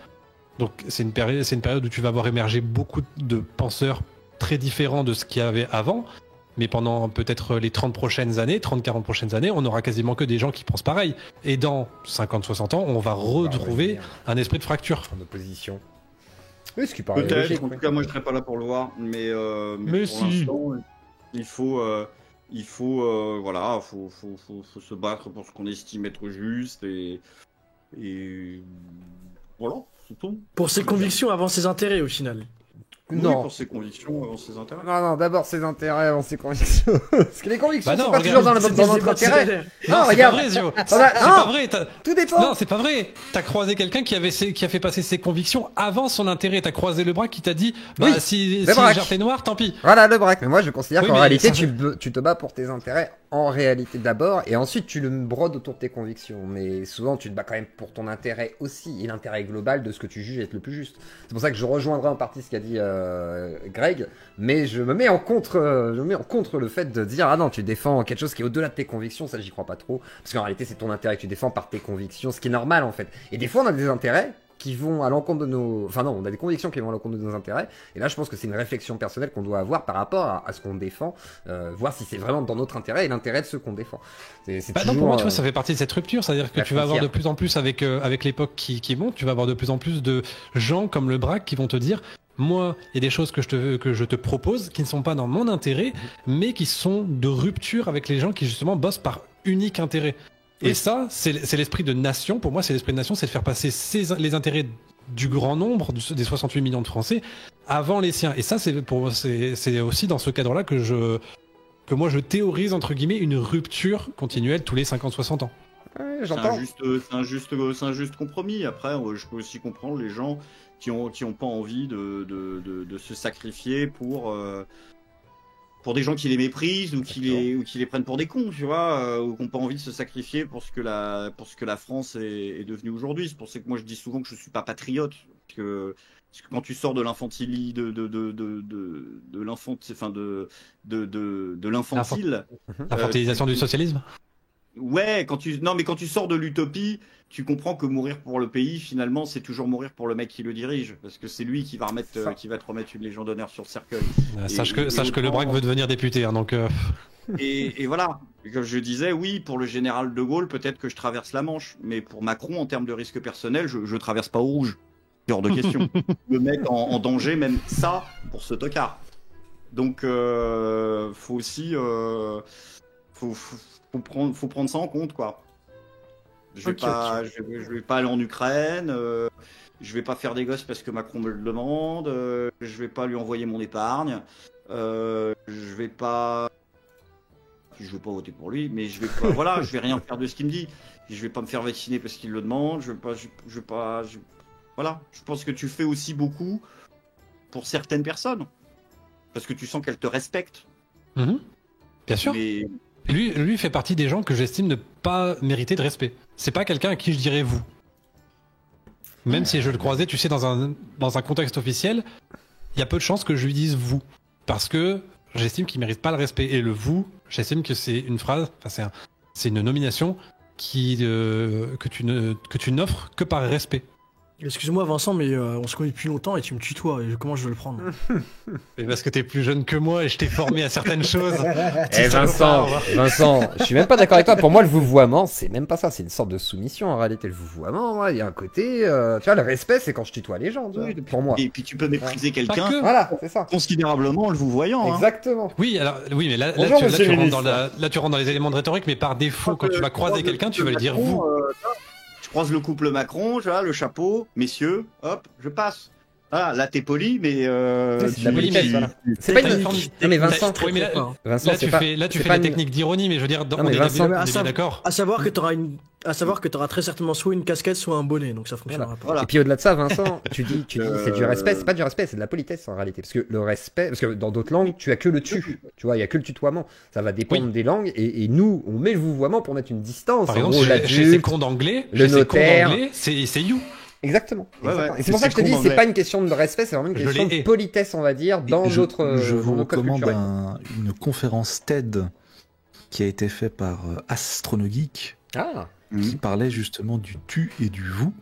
Donc c'est une période où tu vas voir émerger beaucoup de penseurs très différents de ce qu'il y avait avant, mais pendant peut-être les 30-40 prochaines années, on n'aura quasiment que des gens qui pensent pareil. Et dans 50-60 ans, on va retrouver un esprit de fracture. En opposition. Oui, ce qui paraît peut-être, logique, en tout cas moi je serais pas là pour le voir, mais pour si. l'instant, il faut se battre pour ce qu'on estime être juste, et voilà. Pour ses convictions avant ses intérêts, au final. Non. Oui, pour ses convictions avant ses intérêts. Non, d'abord ses intérêts avant ses convictions. Parce que les convictions sont pas toujours dans notre intérêt. Non, c'est pas vrai, Zio. C'est pas vrai. Tout dépend. Non, c'est pas vrai. T'as croisé quelqu'un qui a fait passer ses convictions avant son intérêt. T'as croisé le Braque qui t'a dit, oui, si Jarret noir, tant pis. Voilà, le Braque. Mais moi, je considère qu'en réalité, tu te bats pour tes intérêts en réalité d'abord, et ensuite tu le brodes autour de tes convictions. Mais souvent, tu te bats quand même pour ton intérêt aussi, et l'intérêt global de ce que tu juges être le plus juste. C'est pour ça que je rejoindrai en partie ce qu'a dit Greg, mais je me mets en contre le fait de dire ah non, tu défends quelque chose qui est au-delà de tes convictions. Ça, j'y crois pas trop, parce qu'en réalité, c'est ton intérêt que tu défends par tes convictions, ce qui est normal en fait. Et des fois, on a des intérêts qui vont à l'encontre de nos... Enfin non, on a des convictions qui vont à l'encontre de nos intérêts. Et là, je pense que c'est une réflexion personnelle qu'on doit avoir par rapport à ce qu'on défend, voir si c'est vraiment dans notre intérêt et l'intérêt de ceux qu'on défend. Non, pour moi, tu vois, ça fait partie de cette rupture. C'est-à-dire que tu vas avoir de plus en plus, avec l'époque qui monte, tu vas avoir de plus en plus de gens comme le BRAC qui vont te dire... Moi, il y a des choses que je te propose qui ne sont pas dans mon intérêt, mais qui sont de rupture avec les gens qui justement bossent par unique intérêt. Et ça, c'est l'esprit de nation. Pour moi, c'est l'esprit de nation, c'est de faire passer les intérêts du grand nombre, des 68 millions de Français, avant les siens. Et ça, c'est aussi dans ce cadre-là que moi je théorise, entre guillemets, une rupture continuelle tous les 50-60 ans. Ouais, j'entends. C'est un juste compromis. Après, je peux aussi comprendre les gens qui ont pas envie de se sacrifier pour des gens qui les méprisent ou qui les prennent pour des cons, tu vois, ou qui n'ont pas envie de se sacrifier pour ce que la France est devenue aujourd'hui. C'est pour ça que moi je dis souvent que je suis pas patriote, parce que quand tu sors de l'infantile, l'infantilisation du socialisme. Ouais, quand tu sors de l'utopie, tu comprends que mourir pour le pays, finalement, c'est toujours mourir pour le mec qui le dirige, parce que c'est lui qui va te remettre une Légion d'honneur sur le cercueil. Sache que le BRAC veut devenir député, hein, donc. Et voilà. Comme je disais, oui, pour le général de Gaulle, peut-être que je traverse la Manche, mais pour Macron, en termes de risque personnel, je traverse pas au rouge. Hors de question. Le mettre en danger, même ça, pour ce tocard. Donc, faut aussi, faut prendre ça en compte, quoi. Je vais pas aller en Ukraine, je vais pas faire des gosses parce que Macron me le demande, je vais pas lui envoyer mon épargne, je vais pas voter pour lui, mais je vais pas, voilà, je vais rien faire de ce qu'il me dit. Je vais pas me faire vacciner parce qu'il le demande, voilà. Je pense que tu fais aussi beaucoup pour certaines personnes, parce que tu sens qu'elles te respectent. Bien sûr. Mais... Lui fait partie des gens que j'estime ne pas mériter de respect. C'est pas quelqu'un à qui je dirais vous. Même si je le croisais, tu sais, dans un contexte officiel, il y a peu de chances que je lui dise vous. Parce que j'estime qu'il mérite pas le respect. Et le vous, j'estime que c'est une phrase, enfin c'est une nomination que tu n'offres que par respect. Excuse-moi Vincent, mais on se connaît depuis longtemps et tu me tutoies. Comment je veux le prendre? C'est parce que t'es plus jeune que moi et je t'ai formé à certaines choses. Vincent, je suis même pas d'accord avec toi. Pour moi, le vouvoiement, c'est même pas ça. C'est une sorte de soumission en réalité. Le vouvoiement, il y a un côté. Tu vois, le respect, c'est quand je tutoie les gens. Oui, pour moi. Et puis tu peux mépriser quelqu'un. Voilà, c'est ça. Considérablement en le vouvoyant. Exactement. Oui, mais là, tu rentres dans les éléments de rhétorique, mais par défaut, quand tu vas croiser quelqu'un, tu vas lui dire vous. Je croise le couple Macron, tu vois, le chapeau, messieurs, hop, je passe. Ah, là t'es poli, mais c'est de la politesse, voilà. C'est pas une... Non mais Vincent, là tu fais des techniques d'ironie, mais je veux dire, on est d'accord. À savoir que t'auras très certainement soit une casquette, soit un bonnet, donc ça fonctionnera pas. Voilà. Et puis au-delà de ça, Vincent, tu dis c'est du respect, c'est pas du respect, c'est de la politesse en réalité, parce que le respect, parce que dans d'autres langues, tu as que le tu vois, il y a que le tutoiement. Ça va dépendre des langues, et nous, on met le vouvoiement pour mettre une distance. Par exemple, chez ces cons d'anglais, c'est you. Exactement. Et c'est pour ça que je te dis, c'est pas une question de respect, c'est vraiment une question de politesse, on va dire, dans notre. Je vous recommande une conférence TED qui a été faite par Astronogeek, qui parlait justement du tu et du vous,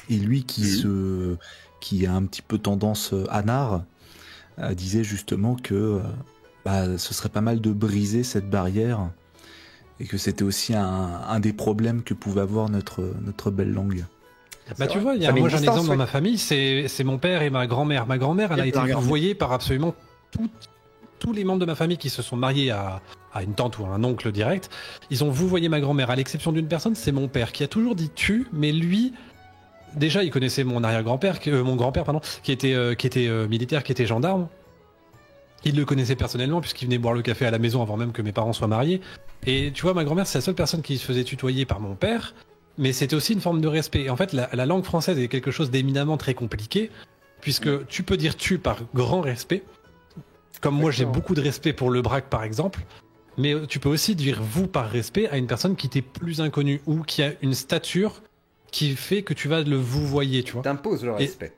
et lui qui a un petit peu tendance anard, disait justement que ce serait pas mal de briser cette barrière, et que c'était aussi un des problèmes que pouvait avoir notre belle langue. Bah tu vois, moi j'ai un exemple dans ma famille, c'est mon père et ma grand-mère. Ma grand-mère, elle a été envoyée par absolument tous les membres de ma famille qui se sont mariés à une tante ou à un oncle direct. Ils ont vouvoyé ma grand-mère, à l'exception d'une personne, c'est mon père, qui a toujours dit tu, mais lui, déjà il connaissait mon arrière-grand-père, mon grand-père, pardon, qui était militaire, qui était gendarme. Il le connaissait personnellement puisqu'il venait boire le café à la maison avant même que mes parents soient mariés. Et tu vois, ma grand-mère, c'est la seule personne qui se faisait tutoyer par mon père. Mais c'était aussi une forme de respect. Et en fait, la langue française est quelque chose d'éminemment très compliqué, puisque tu peux dire tu par grand respect, comme moi j'ai beaucoup de respect pour le BRAC par exemple, mais tu peux aussi dire vous par respect à une personne qui t'est plus inconnue ou qui a une stature qui fait que tu vas le vouvoyer, tu vois. T'imposes le respect.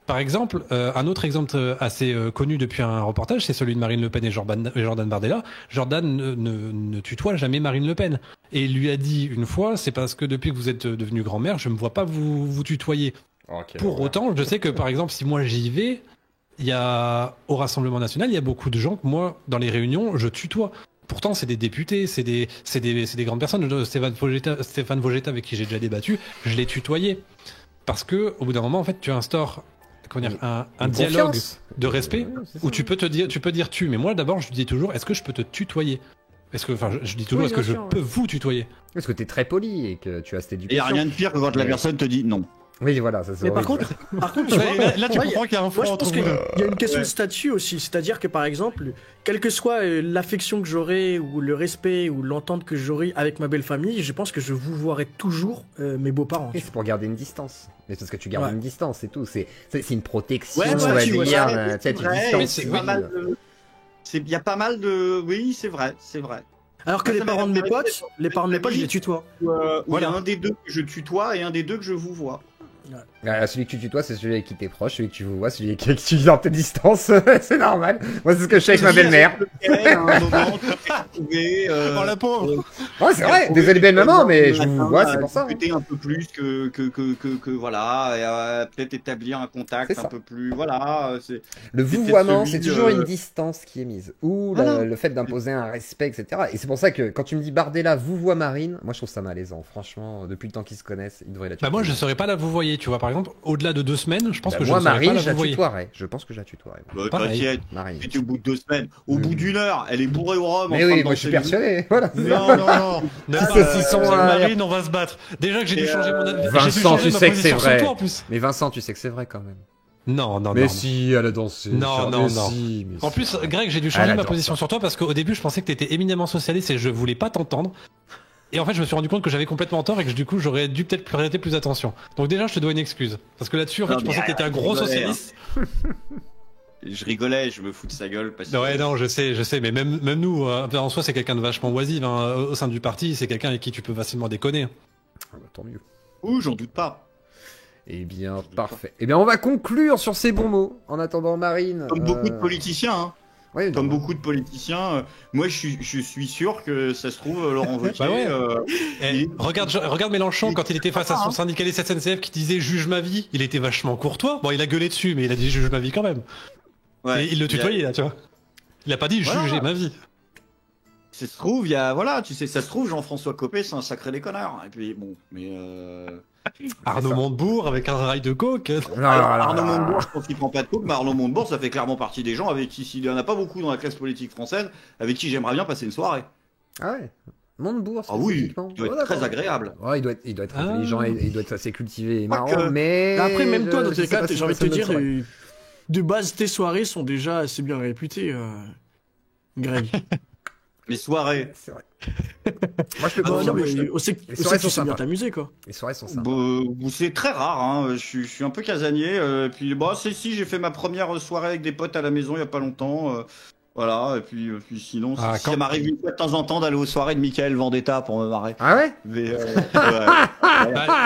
Par exemple, un autre exemple assez connu depuis un reportage, c'est celui de Marine Le Pen et Jordan Bardella. Jordan ne tutoie jamais Marine Le Pen. Et il lui a dit une fois, c'est parce que depuis que vous êtes devenue grand-mère, je me vois pas vous tutoyer. Okay, pour autant, je sais que par exemple, si moi j'y vais, au Rassemblement National, il y a beaucoup de gens que moi, dans les réunions, je tutoie. Pourtant, c'est des députés, c'est des grandes personnes. Stéphane Vogetta, avec qui j'ai déjà débattu, je l'ai tutoyé. Parce que, au bout d'un moment, en fait, tu instaures un dialogue de respect où tu peux dire tu. Mais moi, d'abord, je dis toujours, est-ce que je peux te tutoyer? Je dis toujours, est-ce que je peux vous tutoyer? Parce que t'es très poli et que tu as cette éducation. Et il n'y a rien de pire que quand la personne te dit non. Oui, voilà, ça c'est. Mais par contre, tu vois, là, tu comprends qu'il y a un froid entre vous. Il y a une question de statut aussi, c'est-à-dire que par exemple, quelle que soit l'affection que j'aurai ou le respect ou l'entente que j'aurai avec ma belle famille, je pense que je vous verrai toujours mes beaux-parents. Et c'est pour garder une distance. Mais c'est parce que tu gardes une distance, c'est tout. C'est une protection, on va dire. Il y a pas mal de. Oui, c'est vrai, c'est vrai. Alors que les parents de mes potes, je les tutoie. Il y a un des deux que je tutoie et un des deux que je vous vois. Celui que tu tutoies, c'est celui avec qui t'es proche, celui que tu vois, celui avec qui tu vis dans tes distances, c'est normal. Moi, c'est ce que je fais avec ma belle-mère. Oh la pauvre. Ouais, c'est vrai. Désolé belle-maman, mais je vous vois, c'est pour ça. Discuter un peu plus que voilà, peut-être établir un contact un peu plus, voilà. Le vouvoiement, c'est toujours une distance qui est mise, ou le fait d'imposer un respect, etc. Et c'est pour ça que quand tu me dis Bardella vouvoie Marine, moi je trouve ça malaisant. Franchement, depuis le temps qu'ils se connaissent, ils devraient la tuer. Bah moi, je serais pas là vous voyez. Tu vois, par exemple, au-delà de 2 semaines, je pense que moi, je Marine, pas je la tutoierais. Je pense que je la tutoierais. T'inquiète, c'était au bout de 2 semaines. Au bout d'1 heure, elle est bourrée au rhum. Mais oui, moi je suis persuadé. Voilà. Non. Marine, on va se battre. Déjà que j'ai dû changer mon avis. Vincent, tu sais que c'est vrai. Mais Vincent, tu sais que c'est vrai quand même. Non. Mais si, elle a dansé. Non. En plus, Greg, j'ai dû changer ma position sur toi parce qu'au début, je pensais que t'étais éminemment socialiste et je voulais pas t'entendre. Et en fait, je me suis rendu compte que j'avais complètement tort et que du coup, j'aurais dû peut-être prêter plus attention. Donc déjà, je te dois une excuse. Parce que là-dessus, en fait, je pensais que t'étais un gros socialiste. Je rigolais, je me fous de sa gueule. Ouais, non, je sais, mais même nous, en soi, c'est quelqu'un de vachement oisif. Au sein du parti, c'est quelqu'un avec qui tu peux facilement déconner. Tant mieux. Ouh, j'en doute pas. Eh bien, parfait. Eh bien, on va conclure sur ces bons mots. En attendant, Marine. Comme beaucoup de politiciens, hein. Ouais, comme beaucoup de politiciens, moi je suis sûr que ça se trouve Laurent Wauquiez. Regarde Mélenchon quand il était face à son syndicaliste SNCF qui disait juge ma vie, il était vachement courtois. Bon, il a gueulé dessus, mais il a dit juge ma vie quand même. Ouais, et il le tutoyait là, tu vois. Il a pas dit juger ma vie. Ça se trouve, ça se trouve Jean-François Copé, c'est un sacré déconneur. Et puis bon, mais Arnaud Montebourg avec un rail de coke. Arnaud Montebourg, je pense qu'il prend pas de coke, mais Arnaud Montebourg, ça fait clairement partie des gens avec qui, s'il y en a pas beaucoup dans la classe politique française, avec qui j'aimerais bien passer une soirée. Ah ouais. Montebourg, ah oui, il doit être très agréable. Ouais, il doit être intelligent et il doit être assez cultivé et marrant, mais après, même toi, dans tes cas, j'ai envie de te dire, de base, tes soirées sont déjà assez bien réputées, Greg. Les soirées. C'est vrai. Moi, je peux pas dire, on sait que tu sais bien t'amuser, quoi. Les soirées sont sympas. C'est très rare, hein. Je suis un peu casanier. Puis, si, j'ai fait ma première soirée avec des potes à la maison il y a pas longtemps. Voilà, et puis sinon, ça m'arrive une fois de temps en temps d'aller aux soirées de Michael Vendetta pour me marrer. Ah ouais? Mais,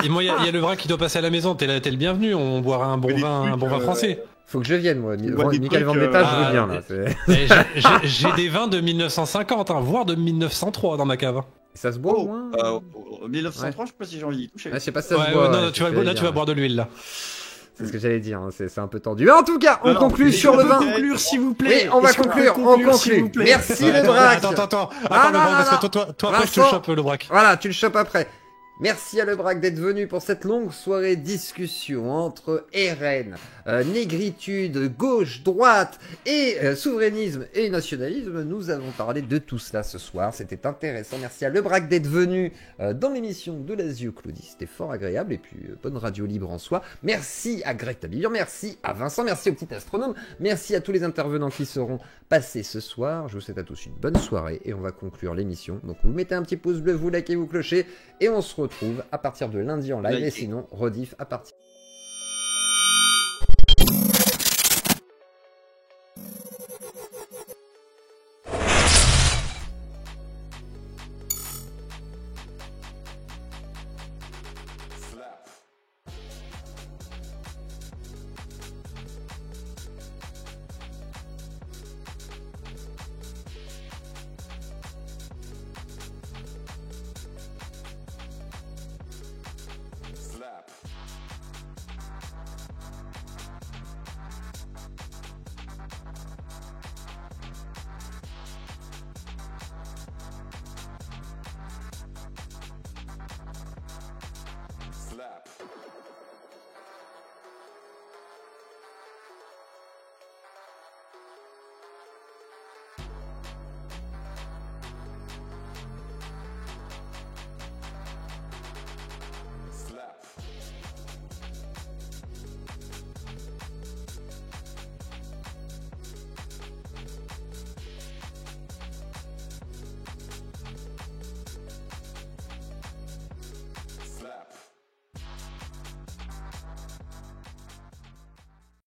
et moi, il y a le vrac qui doit passer à la maison. T'es le bienvenu. On boira un bon vin français. Faut que je vienne, moi. Michael Vendetta, je veux bien, là. J'ai des vins de 1950, voire de 1903 dans ma cave. Et ça se boit au moins 1903, je sais pas si j'ai envie d'y toucher. Je sais pas si ça se boit. Non, tu vas boire de l'huile, là. C'est ce que j'allais dire, c'est un peu tendu. Mais en tout cas, on conclut sur le vin. On va conclure, s'il vous plaît. Oui, on va conclure, on conclut. Merci le braque. Attends, parce que toi, après, tu le chopes, le braque. Voilà, tu le chopes après. Merci à Le Braque d'être venu pour cette longue soirée discussion entre RN, négritude, gauche, droite et souverainisme et nationalisme. Nous avons parlé de tout cela ce soir, c'était intéressant. Merci à Le Braque d'être venu dans l'émission de Lazio Claudie, c'était fort agréable et puis bonne radio libre en soi. Merci à Greg Tabillon, merci à Vincent, merci au petit astronome, merci à tous les intervenants qui seront passés ce soir. Je vous souhaite à tous une bonne soirée et on va conclure l'émission. Donc vous mettez un petit pouce bleu, vous likez, vous clochez et on se retrouve à partir de lundi en live et sinon rediff à partir